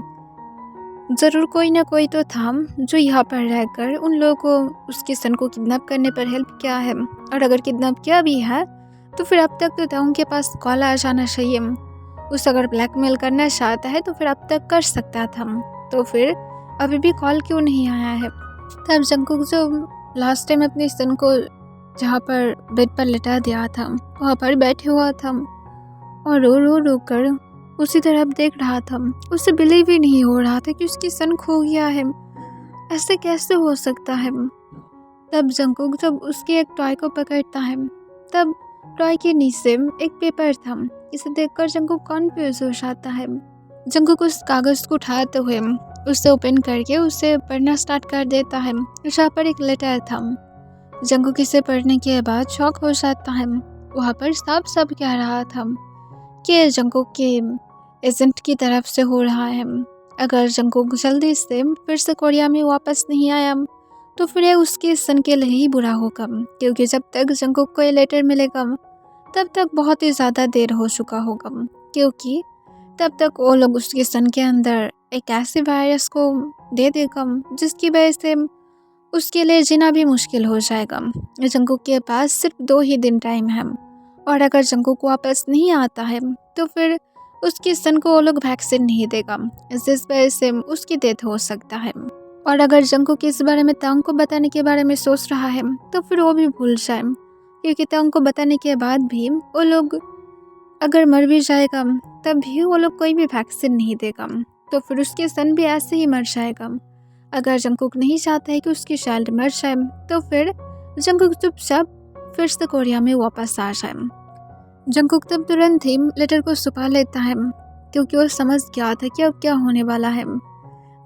ज़रूर कोई ना कोई तो था जो यहाँ पर रहकर उन लोगों को उसके सन को किडनैप करने पर हेल्प किया है, और अगर किडनैप किया भी है तो फिर अब तक तो तोंग के पास कॉल आ जाना चाहिए। उसे अगर ब्लैकमेल करना चाहता है तो फिर अब तक कर सकता था, तो फिर अभी भी कॉल क्यों नहीं आया है। तब जंगकुक जो लास्ट टाइम अपने सन को जहाँ पर बेड पर लेटा दिया था वहाँ पर बैठे हुआ था और रो रो रो कर उसी तरफ देख रहा था। उसे बिलीव ही नहीं हो रहा था कि उसकी सन खो गया है, ऐसे कैसे हो सकता है। तब जंगकुक जब उसके एक टॉय को पकड़ता है तब टॉय के नीचे एक पेपर था। इसे देखकर जंगकुक कॉन्फ्यूज हो जाता है। जंगकुक उस कागज़ को उठाते हुए उसे ओपन करके उसे पढ़ना स्टार्ट कर देता है, जहाँ पर एक लेटर था। जंगकुक इसे पढ़ने के बाद शॉक हो जाता है। वहाँ पर साफ साफ कह रहा था कि जंगकुक के एजेंट की तरफ से हो रहा है। अगर जंगकुक जल्दी से फिर से कोरिया में वापस नहीं आया तो फिर ये उसके सन के लिए ही बुरा होगा, क्योंकि जब तक जंगकुक को ये लेटर मिलेगा तब तक बहुत ही ज़्यादा देर हो चुका होगा, क्योंकि तब तक वो लोग उसके सन के अंदर एक ऐसे वायरस को दे देगा जिसकी वजह से उसके लिए जीना भी मुश्किल हो जाएगा। जंगकुक के पास सिर्फ 2 ही दिन टाइम है, और अगर जंगकुक वापस नहीं आता है तो फिर उसके सन को वो लोग वैक्सीन नहीं देगा, जिस वजह से उसकी डेथ हो सकता है। और अगर जंगकुक इस बारे में तोंग को बताने के बारे में सोच रहा है तो फिर वो भी भूल जाए, क्योंकि तोंग को बताने के बाद भी वो लोग अगर मर भी जाएगा तब भी वो लोग कोई भी वैक्सीन नहीं देगा, तो फिर उसके सन भी ऐसे ही मर जाएगा। अगर जंगकुक नहीं चाहता है कि उसकी चाइल्ड मर जाए तो फिर जंगकुक चुपचाप फिर से कोरिया में वापस आ जाए। जंगकुक तब तुरंत ही लेटर को छुपा लेता है, क्योंकि वो समझ गया था कि अब क्या होने वाला है।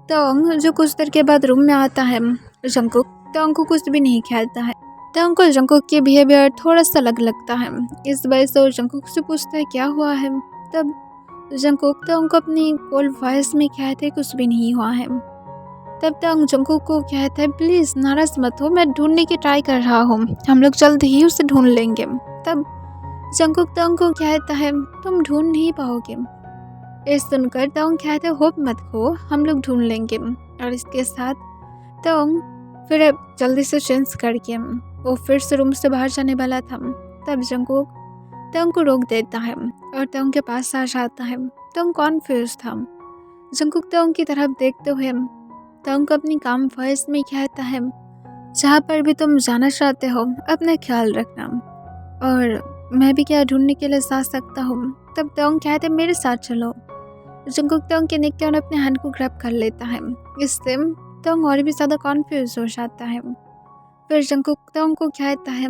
तोंग जो कुछ देर के बाद रूम में आता है, जंगकुक तोंग को कुछ भी नहीं कहता है। तोंग को जंगकुक के बिहेवियर थोड़ा सा अलग लगता है, इस वजह से वो जंगकुक से पूछता है क्या हुआ है। तब जंगकुक तोंग को अपनी कोल्ड वॉइस में कहते कुछ भी नहीं हुआ है। तब तोंग जंगकुक को कहता है प्लीज़ नाराज़ मत हो, मैं ढूंढने की ट्राई कर रहा हूँ, हम लोग जल्द ही उसे ढूंढ लेंगे। तब जंगकुक तोंग को कहता है तुम ढूंढ नहीं पाओगे। ये सुनकर तोंग कहते होप मत खो, हम लोग ढूंढ लेंगे। और इसके साथ तोंग फिर जल्दी से चेंज करके वो फिर से रूम से बाहर जाने वाला था। तब जंगकुक तोंग को रोक देता है और तोंग के पास आ जाता है। तोंग कॉन्फ्यूज था। जंगकुक तोंग की तरफ देखते हुए तोंग को अपनी काम वॉइस में कहता है जहाँ पर भी तुम जाना चाहते हो अपना ख्याल रखना, और मैं भी क्या ढूंढने के लिए जा सकता हूँ। तब तोंग कहते मेरे साथ चलो। जंगकुक तोंग के नेक और अपने हैंड को ग्रैब कर लेता है। इससे तोंग और भी ज़्यादा कॉन्फ्यूज हो जाता है। फिर जंगकुक तोंग को कहता है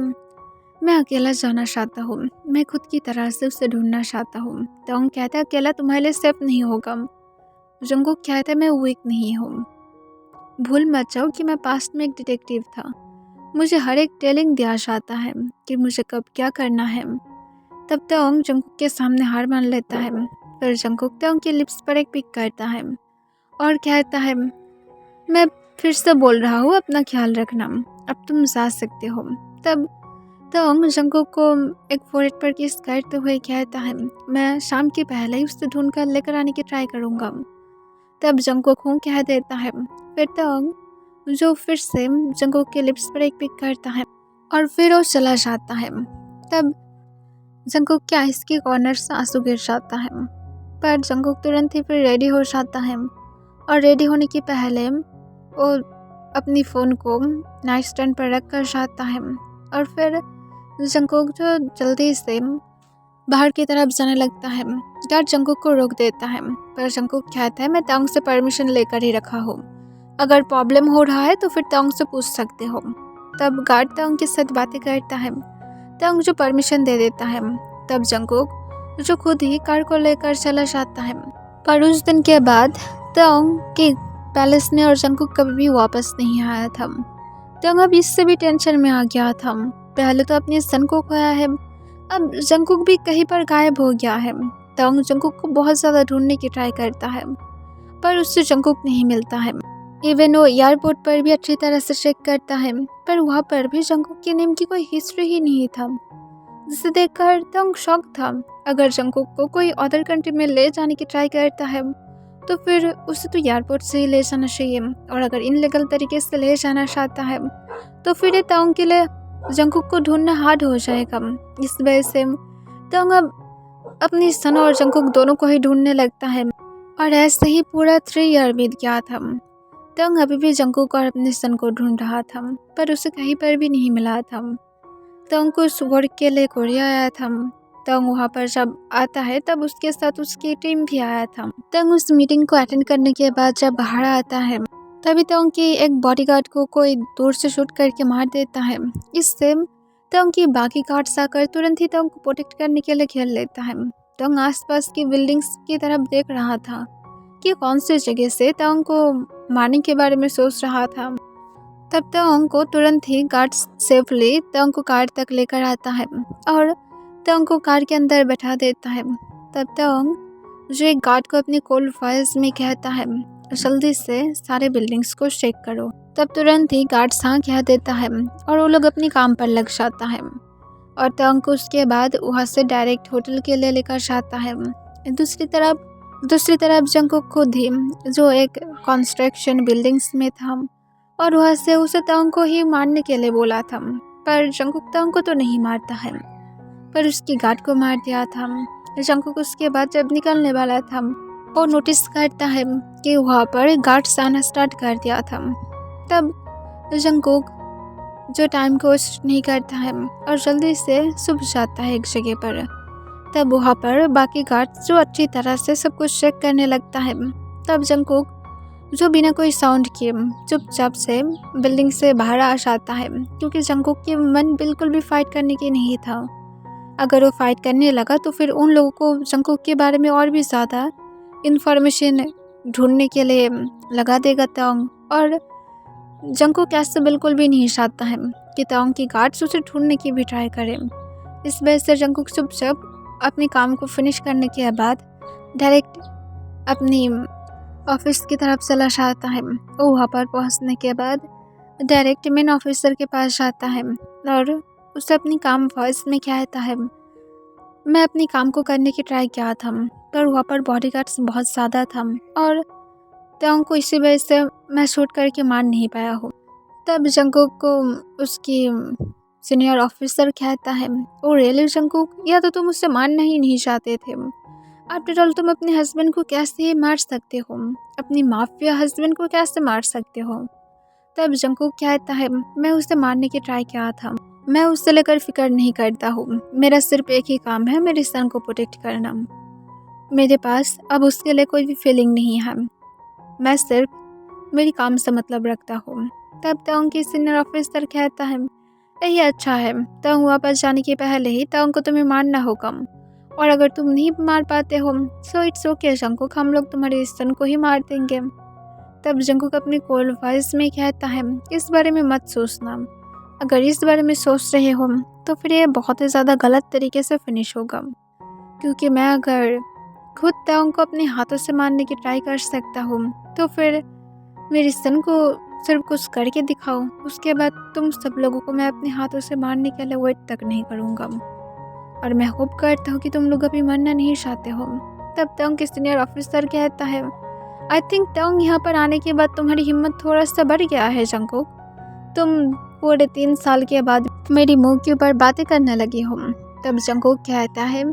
मैं अकेला जाना चाहता हूँ, मैं खुद की तरह से उसे ढूंढना चाहता हूँ। तोंग कहता है अकेला तुम्हारे लिए सेफ नहीं होगा। जंगकुक कहता है मैं वीक नहीं हूँ, भूल मत जाओ कि मैं पास्ट में एक डिटेक्टिव था, मुझे हर एक टेलिंग दिया जाता है कि मुझे कब क्या करना है। तब तोंग जंगकुक के सामने हार मान लेता है। फिर जंगकुक तोंग के लिप्स पर एक पिक करता है और कहता है मैं फिर से बोल रहा हूँ अपना ख्याल रखना, अब तुम जा सकते हो। तब तोंग जंगकुक को एक फोरहेड पर किस करते हुए कहता है मैं शाम के पहले ही उसे ढूंढ कर लेकर आने की ट्राई करूँगा। तब जंगकुक हूँ कह देता है। फिर तोंग जो फिर से जंगकुक के लिप्स पर एक पिक करता है और फिर वो चला जाता है। तब जंगकुक के आइस के कॉर्नर से आंसू गिर जाता है, पर जंगकुक तुरंत ही फिर रेडी हो जाता है, और रेडी होने के पहले वो अपनी फ़ोन को नाइट स्टैंड पर रख कर जाता है। और फिर जंगकुक जो जल्दी से बाहर की तरफ जाने लगता है। गार्ड जंगकुक को रोक देता है, पर जंगकुक कहता है मैं तोंग से परमिशन लेकर ही रखा हूँ, अगर प्रॉब्लम हो रहा है तो फिर तोंग से पूछ सकते हो। तब गार्ड तोंग के साथ बातें करता है, तोंग जो परमिशन दे देता है। तब जंगकुक जो खुद ही कार को लेकर चला जाता है। पर उस दिन के बाद तोंग की पैलेस में और जंकुक कभी भी वापस नहीं आया था। तंग अब इससे भी टेंशन में आ गया था। पहले तो अपने सन को खोया है, अब जंकुक भी कहीं पर गायब हो गया है। तंग जंकुक को बहुत ज़्यादा ढूंढने की ट्राई करता है, पर उससे जंकुक नहीं मिलता है। इवन वो एयरपोर्ट पर भी अच्छी तरह से चेक करता है, पर वहाँ पर भी जंकुक के नेम की कोई हिस्ट्री ही नहीं था, जिसे देखकर तंग शॉक था। अगर जंकुक को कोई अदर कंट्री में ले जाने की ट्राई करता है तो फिर उसे तो एयरपोर्ट से ही ले जाना चाहिए, और अगर इनलीगल तरीके से ले जाना चाहता है तो फिर ये तंग के लिए जंकुक को ढूंढना हार्ड हो जाएगा। इस वजह से तंग अब अपनी सन और जंकुक दोनों को ही ढूंढने लगता है, और ऐसे ही पूरा 3 ईयर बीत गया था। तंग अभी भी जंकुक और अपने सन को ढूंढ रहा था, पर उसे कहीं पर भी नहीं मिला था। तंग को उस वर्क के लिए कोरिया आया था। तंग वहाँ पर जब आता है तब उसके साथ उसकी टीम भी आया था। तंग उस मीटिंग को अटेंड करने के बाद जब बाहर आता है तभी तंग की एक बॉडीगार्ड को कोई दूर से शूट करके मार देता है। इससे तंग की बाकी गार्ड्स आकर तुरंत ही तंग को प्रोटेक्ट करने के लिए घेर लेता है। तंग आसपास की बिल्डिंग्स की तरफ देख रहा था कि कौन सी जगह से तंग को मारने के बारे में सोच रहा था। तब तंग को तुरंत ही गार्ड सेफली तंग को कार तक लेकर आता है और तंग को कार के अंदर बैठा देता है। तब तंग जो एक गार्ड को अपनी कोल्ड वॉइस में कहता है, जल्दी से सारे बिल्डिंग्स को चेक करो। तब तुरंत ही गार्ड हाँ कह देता है और वो लोग अपनी काम पर लग जाता है, और तंग को उसके बाद वहाँ से डायरेक्ट होटल के लिए लेकर जाता है। दूसरी तरफ जंकुक खुद ही जो एक कंस्ट्रक्शन बिल्डिंग्स में था, और वहाँ से उसे तंग को ही मारने के लिए बोला था, पर जंकुक तंग को तो नहीं मारता है, पर उसकी गार्ड को मार दिया था। जंकुक उसके बाद जब निकलने वाला था वो नोटिस करता है कि वहाँ पर गार्ड्स आना स्टार्ट कर दिया था। तब जंकुक जो टाइम को वेस्ट नहीं करता है और जल्दी से छुप जाता है एक जगह पर। तब वहाँ पर बाकी गार्ड्स जो अच्छी तरह से सब कुछ चेक करने लगता है। तब जंकुक जो बिना कोई साउंड किए चुपचाप से बिल्डिंग से बाहर आ जाता है, क्योंकि जंकुक की मन बिल्कुल भी फाइट करने की नहीं था। अगर वो फाइट करने लगा तो फिर उन लोगों को जंकुक के बारे में और भी ज़्यादा इन्फॉर्मेशन ढूंढने के लिए लगा देगा तंग, और जंकुक ऐसे बिल्कुल भी नहीं चाहता है कि तंग की गार्ड्स उसे ढूंढने की भी ट्राई करें। इस वजह से जंकुक चुपचाप अपने काम को फिनिश करने के बाद डायरेक्ट अपनी ऑफिस की तरफ चला जाता है। वहाँ पर पहुँचने के बाद डायरेक्ट मेन ऑफिसर के पास जाता है और उसे अपनी काम वॉइस में कहता है, मैं अपनी काम को करने की ट्राई किया था, पर वहाँ पर बॉडीगार्ड्स बहुत ज़्यादा था और तंग को इसी वजह से मैं शूट करके मार नहीं पाया हूँ। तब जंकुक को उसकी सीनियर ऑफिसर कहता है, ओ रियली जंकुक, या तो तुम उससे मारना ही नहीं चाहते थे। आफ्टर ऑल तुम अपने हस्बैंड को कैसे मार सकते हो, अपनी माफिया हस्बैंड को कैसे मार सकते हो। तब जंकुक कहता है, मैं उसे मारने की ट्राई किया था, मैं उससे लेकर फिक्र नहीं करता हूँ, मेरा सिर्फ एक ही काम है, मेरे सन को प्रोटेक्ट करना। मेरे पास अब उसके लिए कोई भी फीलिंग नहीं है, मैं सिर्फ मेरी काम से मतलब रखता हूँ। तब तंग की सीनियर ऑफिसर कहता है, यही अच्छा है, तंग वापस जाने के पहले ही तंग को तुम्हें मारना होगा, और अगर तुम नहीं मार पाते हो सो इट्स ओके जंकुक, हम लोग तुम्हारे सन को ही मार देंगे। तब जंकुक अपनी कोल्ड वॉइस में कहता है, इस बारे में मत सोचना, अगर इस बारे में सोच रहे हो तो फिर ये बहुत ही ज़्यादा गलत तरीके से फिनिश होगा, क्योंकि मैं अगर खुद तंग को अपने हाथों से मारने की ट्राई कर सकता हूँ तो फिर मेरे सन को सिर्फ कुछ करके दिखाओ, उसके बाद तुम सब लोगों को मैं अपने हाथों से मारने के लिए वेट तक नहीं करूँगा, और मैं होप करता हूँ कि तुम लोग अभी मरना नहीं चाहते हो। तब तंग के सीनियर ऑफिसर कहता है, आई थिंक तंग यहाँ पर आने के बाद तुम्हारी हिम्मत थोड़ा सा बढ़ गया है जंकुक, तुम पूरे 3 साल के बाद मेरी मुंह के ऊपर बातें करने लगी हो। तब जंकुक कहता है,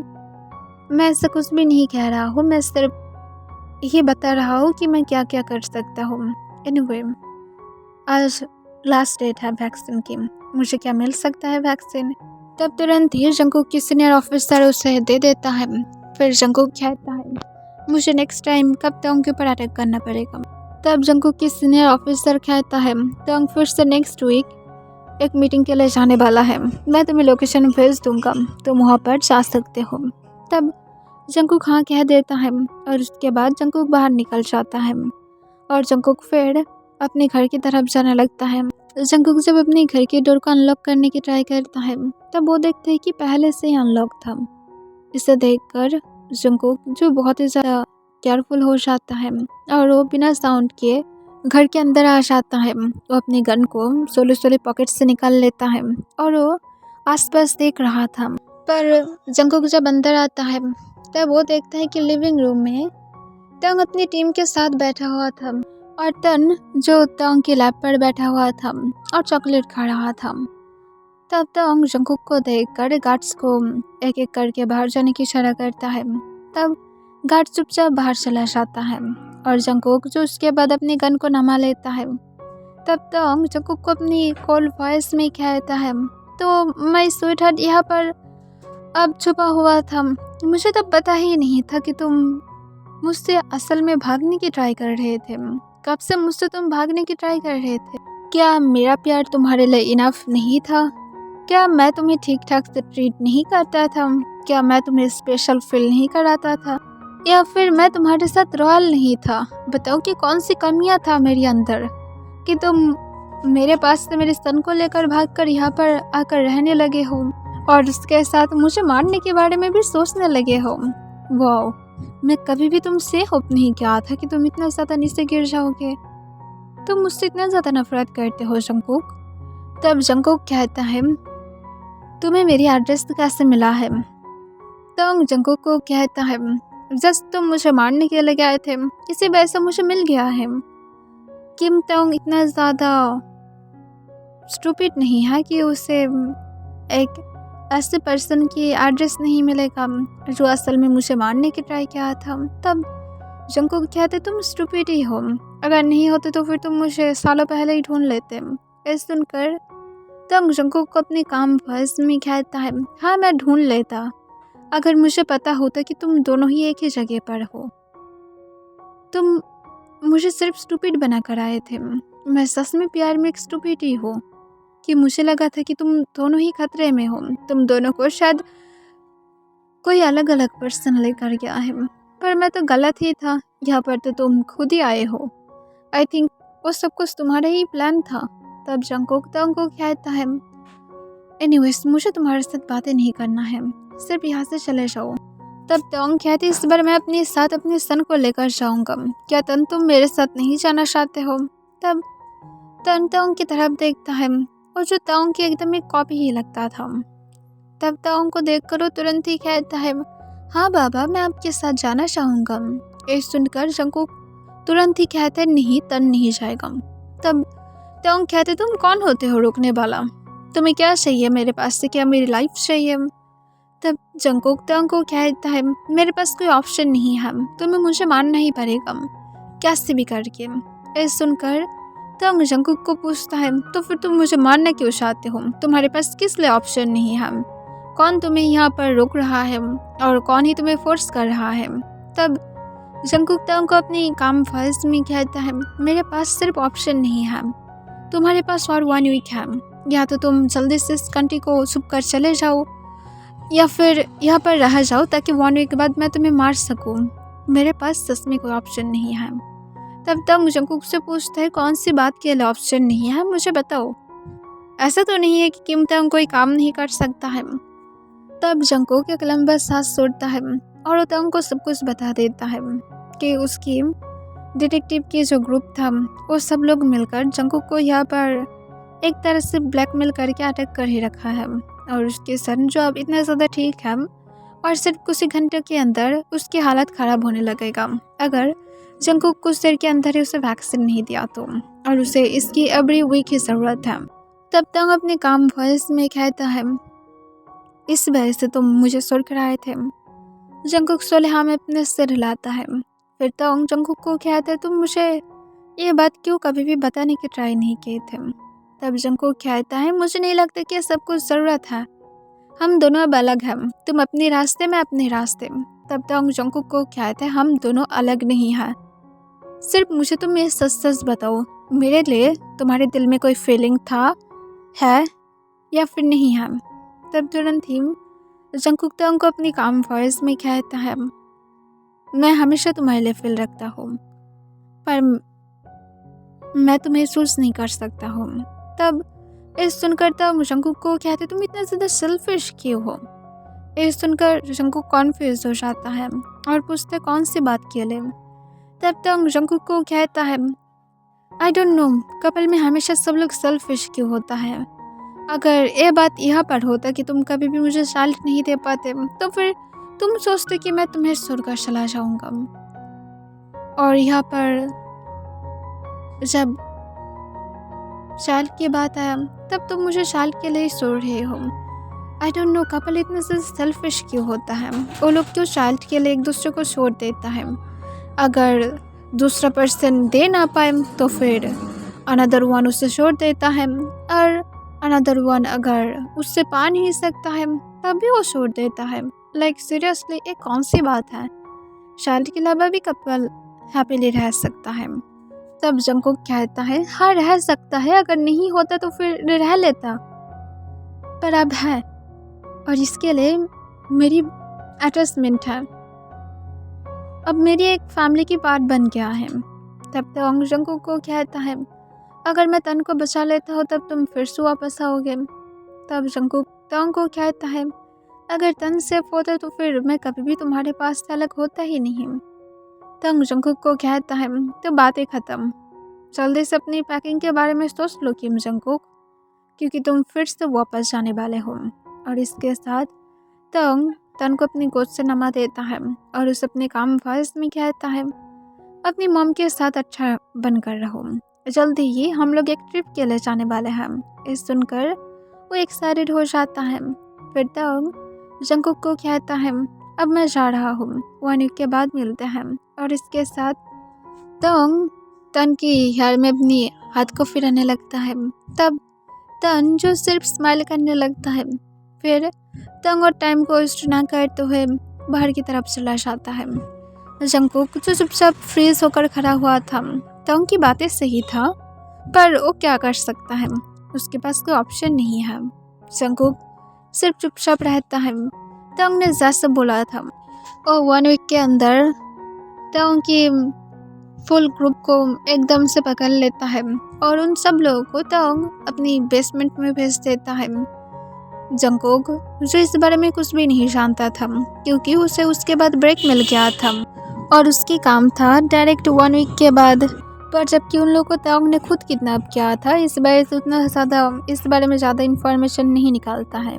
मैं ऐसा कुछ भी नहीं कह रहा हूँ, मैं सिर्फ ये बता रहा हूँ कि मैं क्या क्या कर सकता हूँ। एनीवे, आज लास्ट डेट है वैक्सीन की, मुझे क्या मिल सकता है वैक्सीन। तब तुरंत ही जंकुक की सीनियर ऑफिसर उसे दे देता है। फिर जंकुक कहता है, मुझे नेक्स्ट टाइम कब तंग के ऊपर अटैक करना पड़ेगा। तब जंकुक की सीनियर ऑफिसर कहता है, तंग फिर से नेक्स्ट वीक एक मीटिंग के लिए जाने वाला है, मैं तुम्हें लोकेशन भेज दूंगा, तुम वहाँ पर जा सकते हो। तब जंकुक हाँ कह देता है और उसके बाद जंकुक बाहर निकल जाता है और जंकुक फिर अपने घर की तरफ जाने लगता है। जंकुक जब अपने घर के डोर को अनलॉक करने की ट्राई करता है तब वो देखता है कि पहले से ही अनलॉक था। इसे देखकर जंकुक जो बहुत ही ज़्यादा केयरफुल हो जाता है और वो बिना साउंड किए घर के अंदर आ जाता है। वो अपनी गन को सोले सोले पॉकेट से निकाल लेता है और वो आसपास देख रहा था। पर जंकुक जब अंदर आता है तब वो देखता है कि लिविंग रूम में तंग अपनी टीम के साथ बैठा हुआ था और तन जो तंग की लैब पर बैठा हुआ था और चॉकलेट खा रहा था। तब तंग जंकुक को देखकर गार्ड्स को एक एक करके बाहर जाने की इशारा करता है। तब गार्ड चुपचाप बाहर चला जाता है और जंकुक जो उसके बाद अपनी गन को नमा लेता है। तब तंग जंकुक को अपनी कोल्ड वॉइस में कहता है, तो मैं स्वीटहार्ट यहाँ पर अब छुपा हुआ था। मुझे तब पता ही नहीं था कि तुम मुझसे असल में भागने की ट्राई कर रहे थे। कब से मुझसे तुम भागने की ट्राई कर रहे थे? क्या मेरा प्यार तुम्हारे लिए इनफ नहीं था? क्या मैं तुम्हें ठीक ठाक से ट्रीट नहीं करता था? क्या मैं तुम्हें स्पेशल फील नहीं कराता था? या फिर मैं तुम्हारे साथ रॉयल नहीं था? बताओ कि कौन सी कमियां था मेरे अंदर कि तुम मेरे पास से मेरे सन को लेकर भागकर यहाँ पर आकर रहने लगे हो और उसके साथ मुझे मारने के बारे में भी सोचने लगे हो। वाओ, मैं कभी भी तुमसे होप नहीं किया था कि तुम इतना ज़्यादा नीचे गिर जाओगे। तुम मुझसे इतना ज़्यादा नफरत करते हो जंकुक। तब जंकुक कहता है, तुम्हें मेरी एड्रेस कैसे मिला है? तब जंकुक को कहता है, जस्ट तुम मुझे मारने के लिए आए थे, इसी वजह से मुझे मिल गया है। किम तंग इतना ज़्यादा स्टूपिड नहीं है कि उसे एक ऐसे पर्सन की एड्रेस नहीं मिलेगा जो असल में मुझे मारने की ट्राई किया था। तब जंकुक कहते, तुम स्टूपिड ही हो, अगर नहीं होते तो फिर तुम मुझे सालों पहले ही ढूंढ लेते। ऐसा सुनकर तब जंकुक को अपने काम वॉइस में कहता है, हाँ मैं ढूंढ लेता अगर मुझे पता होता कि तुम दोनों ही एक ही जगह पर हो। तुम मुझे सिर्फ स्टूपिड बना कर आए थे। मैं सच में प्यार में एक स्टूपिड ही हूँ कि मुझे लगा था कि तुम दोनों ही खतरे में हो। तुम दोनों को शायद कोई अलग अलग पर्सन लेकर गया है, पर मैं तो गलत ही था। यहाँ पर तो तुम खुद ही आए हो। आई थिंक वो सब कुछ तुम्हारा ही प्लान था। तब जंकुक तंग को कहता है, एनीवेज मुझे तुम्हारे साथ बातें नहीं करना है, सिर्फ यहाँ से चले जाओ। तब तंग कहती, इस बार मैं अपने साथ अपने सन को लेकर जाऊंगा। क्या तन तुम मेरे साथ नहीं जाना चाहते हो? तब तन तंग की तरफ देखता है और जो ताओंग की एकदम एक कॉपी ही लगता था। तब ताओंग को देखकर वो तुरंत ही कहता है, हाँ बाबा मैं आपके साथ जाना चाहूँगा। ये सुनकर जंकुक तुरंत ही कहता है, नहीं तन नहीं जाएगा। तब ताओंग कहते, तुम कौन होते हो रोकने वाला? तुम्हें क्या चाहिए मेरे पास से? क्या मेरी लाइफ चाहिए? तब जंकुक ताओंग को कहता है, मेरे पास कोई ऑप्शन नहीं है, तुम्हें मुझे मानना ही पड़ेगा कैसे भी करके। ये सुनकर तंग जंकुक को पूछता है, तो फिर तुम मुझे मारना क्यों चाहते हो? तुम्हारे पास किस लिए ऑप्शन नहीं है? कौन तुम्हें यहाँ पर रोक रहा है और कौन ही तुम्हें फोर्स कर रहा है? तब जंकुक तंग को अपनी काम वॉइस में कहता है, मेरे पास सिर्फ ऑप्शन नहीं है, तुम्हारे पास और 1 वीक है। या तो तुम जल्दी से इस कंट्री को छुप कर चले जाओ या फिर यहाँ पर रह जाओ ताकि 1 वीक बाद मैं तुम्हें मार सकूँ। मेरे पास सच में कोई ऑप्शन नहीं है। तब तक जंकुक से पूछता है, कौन सी बात के लिए ऑप्शन नहीं है, मुझे बताओ। ऐसा तो नहीं है कि किम तंग कोई काम नहीं कर सकता है। तब जंकुक एक लंबा सांस छोड़ता है और वो तंग को सब कुछ बता देता है कि उसकी डिटेक्टिव की जो ग्रुप था वो सब लोग मिलकर जंकुक को यहाँ पर एक तरह से ब्लैकमेल करके अटैक कर ही रखा है और उसके सन जो अब इतना ज़्यादा ठीक है और सिर्फ कुछ ही घंटों के अंदर उसकी हालत ख़राब होने लगेगा अगर जंकुक कुछ देर के अंदर ही उसे वैक्सीन नहीं दिया तो, और उसे इसकी एवरी वीक की ज़रूरत है। तब तक अपने काम वॉइस में कहता है, इस वजह से तुम मुझे सुर कराए थे। जंकुक सोलेहा में अपने सिर हिलाता है। फिर तंग जंकुक को कहता है, तुम मुझे ये बात क्यों कभी भी बताने की ट्राई नहीं किए थे? तब जंकुक कहता है, मुझे नहीं लगता कि सब कुछ ज़रूरत है, हम दोनों अब अलग हैं, तुम अपने रास्ते में अपने रास्ते। तब तंग जंकुक को कहता है, हम दोनों अलग नहीं हैं, सिर्फ मुझे तुम ये सच सच बताओ, मेरे लिए तुम्हारे दिल में कोई फीलिंग था, है या फिर नहीं है? तब तुरंत ही जंकुक तंग को अपनी काम वॉइस में कहता है, मैं हमेशा तुम्हारे लिए फील रखता हूँ, पर मैं तो महसूस नहीं कर सकता हूँ। तब इस सुनकर तब जंकुक को कहते तुम इतना ज़्यादा सेल्फिश क्यों हो। ये सुनकर जंकुक कॉन्फ्यूज हो जाता है और पूछते कौन सी बात के लिए। तब तक जंकुक को कहता है आई डोंट नो, कपल में हमेशा सब लोग सेल्फिश क्यों होता है। अगर ये बात यहाँ पर होता कि तुम कभी भी मुझे चाइल्ड नहीं दे पाते तो फिर तुम सोचते कि मैं तुम्हें छोड़कर चला जाऊंगा। और यहाँ पर जब चाइल्ड की बात आया तब तुम मुझे चाइल्ड के लिए छोड़ रहे हो। आई डोंट नो कपल इतने से सेल्फिश क्यों होता है। वो लोग क्यों चाइल्ड के लिए एक दूसरे को छोड़ देता है। अगर दूसरा पर्सन दे ना पाए तो फिर अनदर वन उसे छोड़ देता है, और अनदर वन अगर उससे पा नहीं सकता है तब भी वो छोड़ देता है। लाइक सीरियसली ये कौन सी बात है। चाइल्ड के अलावा भी कपल हैप्पीली रह सकता है। तब जंकुक कहता है हाँ रह सकता है, अगर नहीं होता तो फिर रह लेता, पर अब है और इसके लिए मेरी अटैचमेंट है, अब मेरी एक फैमिली की पार्ट बन गया है। तब तक जंकुक को कहता है अगर मैं तन को बचा लेता हूँ तब तुम फिर से वापस आओगे। तब जंकुक तंग को कहता है अगर तन सेफ होता तो फिर मैं कभी भी तुम्हारे पास से अलग होता ही नहीं। तंग जंकुक को कहता है तो बातें ख़त्म, जल्दी से अपनी पैकिंग के बारे में सोच लो किम जंकुक, क्योंकि तुम फिर से वापस जाने वाले हो। और इसके साथ तंग तन को अपनी गोद से नमा देता है और उसे अपने काम वॉइस में कहता है अपनी मॉम के साथ अच्छा बनकर रहो, जल्दी ही हम लोग एक ट्रिप के लिए जाने वाले हैं। इस सुनकर वो एक्साइटेड हो जाता है। फिर तंग जंकुक को कहता है अब मैं जा रहा हूँ, 1 वीक के बाद मिलते हैं। और इसके साथ तंग तन की हेयर में अपनी हाथ को फिराने लगता है। तब तन जो सिर्फ स्माइल करने लगता है, फिर तंग और टाइम को वेस्ट ना करते हुए बाहर की तरफ चला जाता है। जंकुक जो चुपचाप फ्रीज होकर खड़ा हुआ था, तंग की बातें सही था पर वो क्या कर सकता है, उसके पास कोई ऑप्शन नहीं है। जंकुक सिर्फ चुपचाप रहता है। तंग ने जैसे बोला था और 1 वीक के अंदर तंग की फुल ग्रुप को एकदम से पकड़ लेता है और उन सब लोगों को तंग अपनी बेसमेंट में भेज देता है। जंकुक जो इस बारे में कुछ भी नहीं जानता था क्योंकि उसे उसके बाद ब्रेक मिल गया था और उसकी काम था डायरेक्ट 1 वीक के बाद, पर जबकि उन लोगों को तंग ने खुद किडनैप किया था, इस वजह से उतना ज़्यादा इस बारे में ज़्यादा इन्फॉर्मेशन नहीं निकालता है।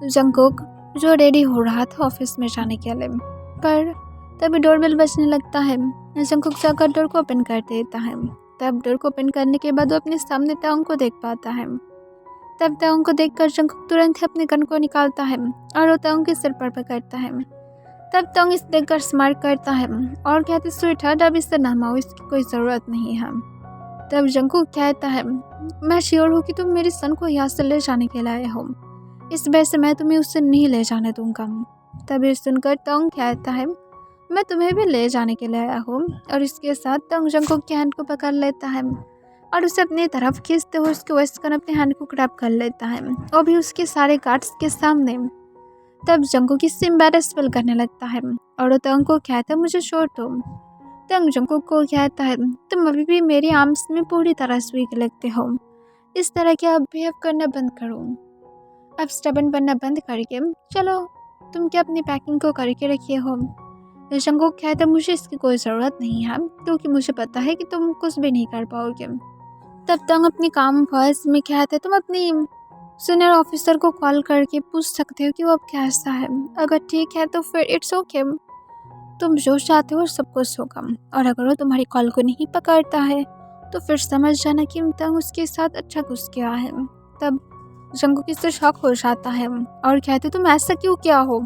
जंकुक जो रेडी हो रहा था ऑफिस में जाने के लिए, पर तभी डोरबेल बजने लगता है। जंकुक जाकर डोर को ओपन कर देता है। तब डोर को ओपन करने के बाद वो अपने सामने तंग को देख पाता है। तब तंग को देखकर जंकुक तुरंत ही अपने गन को निकालता है और वो तंग के सिर पर पकड़ता है। तब तंग इसे देखकर स्माइल करता है और कहते स्वीट हार्ट अब इससे ना माओ, इसकी कोई ज़रूरत नहीं है। तब जंकुक कहता है मैं श्योर हूँ कि तुम मेरे सन को यहाँ से ले जाने के लिए आए हो, इस वजह से मैं तुम्हें उससे नहीं ले जाने दूंगा। तब ये सुनकर तंग कहता है मैं तुम्हें भी ले जाने के लिए आया हूँ। और इसके साथ तंग जंकुक के हैंड को पकड़ लेता है और उसे अपनी तरफ खींचते हुए उसके वेस्ट कर अपने हैंड को ग्रैब कर लेता है, और भी उसके सारे गार्ड्स के सामने। तब जंकुक इससे एम्बैरेस फील करने लगता है और वो तंग को कहता है मुझे छोड़ दो। तंग जंकुक को कहता है तुम अभी भी मेरी आर्म्स में पूरी तरह स्वीक लगते हो, इस तरह के आप बिहेव करना बंद करो, अब स्टबन बनना बंद करके चलो तुम क्या अपनी पैकिंग को करके रखिए हो। जंकुक कहता है मुझे इसकी कोई ज़रूरत नहीं है क्योंकि मुझे पता है कि तुम कुछ भी नहीं कर पाओगे। तब तंग अपनी काम वॉइस में कहता है तुम अपनी सीनियर ऑफिसर को कॉल करके पूछ सकते हो कि वो अब कैसा है, अगर ठीक है तो फिर इट्स ओके, तुम जो चाहते हो सब कुछ होगा, और अगर वो तुम्हारी कॉल को नहीं पकड़ता है तो फिर समझ जाना कि तंग उसके साथ अच्छा कुछ किया है। तब जंकुक इससे शॉक हो जाता है और कहते तुम ऐसा क्यों किया हो,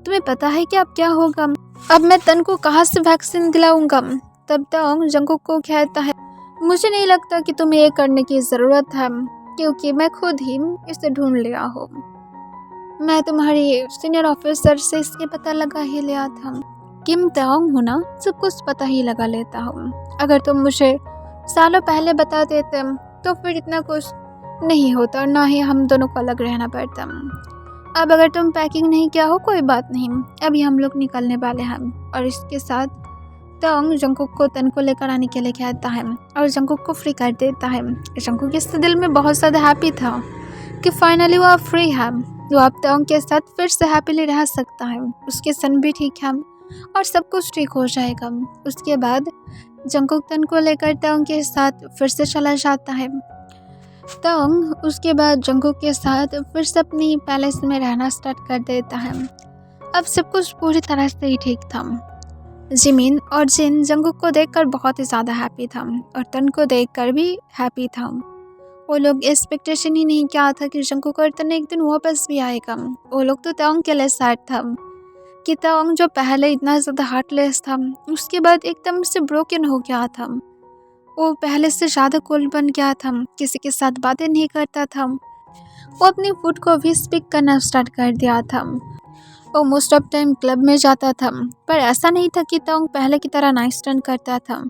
तुम्हें पता है कि अब क्या होगा, अब मैं तन को कहाँ से वैक्सीन दिलाऊंगा। तब तंग जंकुक को कहता है मुझे नहीं लगता कि तुम्हें ये करने की ज़रूरत है क्योंकि मैं खुद ही इसे ढूंढ लिया हूँ, मैं तुम्हारी सीनियर ऑफिसर से इसके पता लगा ही लिया था। किम तंग हूँ ना, सब कुछ पता ही लगा लेता हूँ, अगर तुम मुझे सालों पहले बता देते तो फिर इतना कुछ नहीं होता और ना ही हम दोनों को अलग रहना पड़ता। अब अगर तुम पैकिंग नहीं किया हो कोई बात नहीं, अभी हम लोग निकलने वाले हैं। और इसके साथ तंग जंकुक को तन को लेकर आने के लिए कहता है और जंकुक को फ्री कर देता है। जंकुक इस दिल में बहुत ज़्यादा हैप्पी था कि फाइनली वो अब फ्री है, वो अब तंग के साथ फिर से हैप्पीली रह सकता है। उसके सन भी ठीक है और सब कुछ ठीक हो जाएगा। उसके बाद जंकुक तन को लेकर तंग के साथ फिर से चला जाता है। तंग उसके बाद जंकुक के साथ फिर से अपनी पैलेस में रहना स्टार्ट कर देता है। अब सब कुछ पूरी तरह से ही ठीक था। जिमिन और जिन जंकुक को देखकर बहुत ही ज़्यादा हैप्पी था और तन को देखकर भी हैप्पी था। वो लोग एक्सपेक्टेशन ही नहीं किया था कि जंकुक और तन एक दिन वापस भी आएगा। वो लोग तो तंग के लिए सैड था कि तंग जो पहले इतना ज़्यादा हार्टलेस था उसके बाद एकदम से ब्रोकन हो गया था। वो पहले से ज़्यादा कोल्ड बन गया था, किसी के साथ बातें नहीं करता था। वो अपनी फूड को भी स्पीक करना स्टार्ट कर दिया था। वो मोस्ट ऑफ टाइम क्लब में जाता था, पर ऐसा नहीं था कि तंग पहले की तरह नाइस टर्न करता था।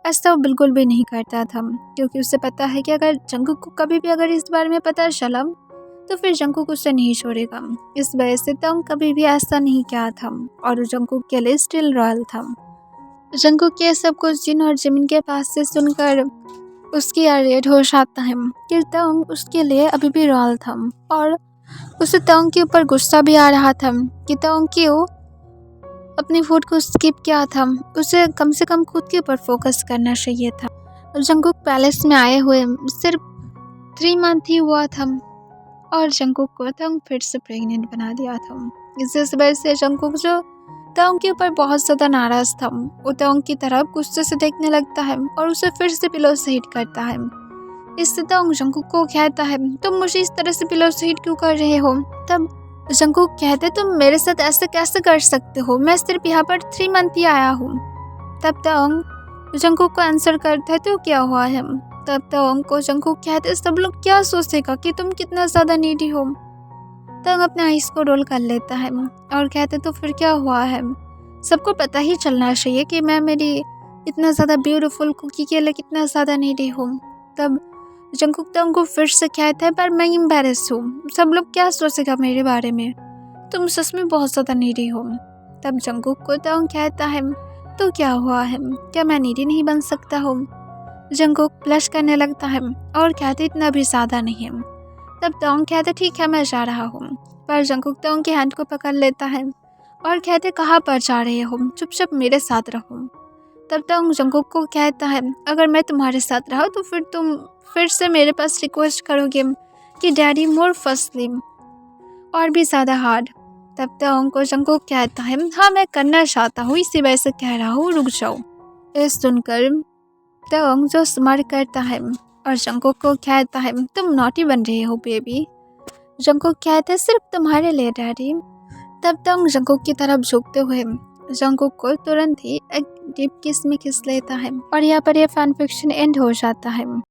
ऐसा वो बिल्कुल भी नहीं करता था, क्योंकि उसे पता है कि अगर जंकुक को कभी भी अगर इस बारे में पता चला तो फिर जंकुक उसे नहीं छोड़ेगा। इस वजह से तंग कभी भी ऐसा नहीं किया था और जंकुक के लिए स्टिल रॉयल था। जंकुक के सब कुछ जिन और जिमिन के पास से सुनकर उसकी रेड हो जाता है कि तंग उसके लिए अभी भी रॉयल था और उसे तंग के ऊपर गुस्सा भी आ रहा था कि तंग क्यों अपनी फूड को स्किप किया था। उसे कम से कम खुद के ऊपर फोकस करना चाहिए था। जंकुक पैलेस में आए हुए सिर्फ 3 मंथ ही हुआ था और जंकुक को तंग फिर से प्रेग्नेंट बना दिया था। इस वजह से जंकुक जो तंग के ऊपर बहुत ज़्यादा नाराज़ था, वो तंग की तरफ गुस्से से देखने लगता है और उसे फिर से पिलो से हिट करता है। इससे तंग जंकुक को कहता है तुम मुझे इस तरह से पिलो से हिट क्यों कर रहे हो। तब जंकुक कहते तुम मेरे साथ ऐसे कैसे कर सकते हो, मैं सिर्फ यहाँ पर 3 मंथ ही आया हूँ। तब तंग जंकुक को आंसर करता है तो क्या हुआ है। तब तंग को जंकुक कहते सब लोग क्या सोचेगा कि तुम कितना ज़्यादा नीडी हो। तंग अपने आइस को रोल कर लेता है और कहते तो फिर क्या हुआ है, सबको पता ही चलना चाहिए कि मैं मेरी इतना ज़्यादा ब्यूटीफुल कुकी के लिए कितना ज़्यादा नीडी हूँ। तब जंकुक तंग को फिर से कहता है पर मैं एम्बैरेस हूँ, सब लोग क्या सोचेगा मेरे बारे में, तुम सच में बहुत ज़्यादा नीडी हो। तब जंकुक को तंग कहता है तो क्या हुआ है, क्या मैं नीडी नहीं बन सकता हूँ। जंकुक ब्लश करने लगता है और कहते इतना भी ज़्यादा नहीं है। तब तंग कहते ठीक है मैं जा रहा हूँ, पर जंकुक तंग के हैंड को पकड़ लेता है और कहते कहाँ पर जा रहे हो, चुपचाप मेरे साथ रहो। तब तंग जंकुक को कहता है अगर मैं तुम्हारे साथ रहा तो फिर तुम फिर से मेरे पास रिक्वेस्ट करोगे कि डैडी मोर फर्स्टली और भी ज़्यादा हार्ड। तब तंग को जंकुक कहता है हाँ मैं करना चाहता हूँ, इसी वजह से कह रहा हूँ, रुक जाओ। ये सुनकर तंग जो स्मार्ट करता है और जंकुक को कहता है तुम नॉटी बन रहे हो बेबी। जंकुक कहता है सिर्फ तुम्हारे लिए डैडी। तब तंग जंकुक की तरफ झुकते हुए जंकुक को तुरंत ही एक डीप किस में किस लेता है और यहाँ पर यह फैन फिक्शन एंड हो जाता है।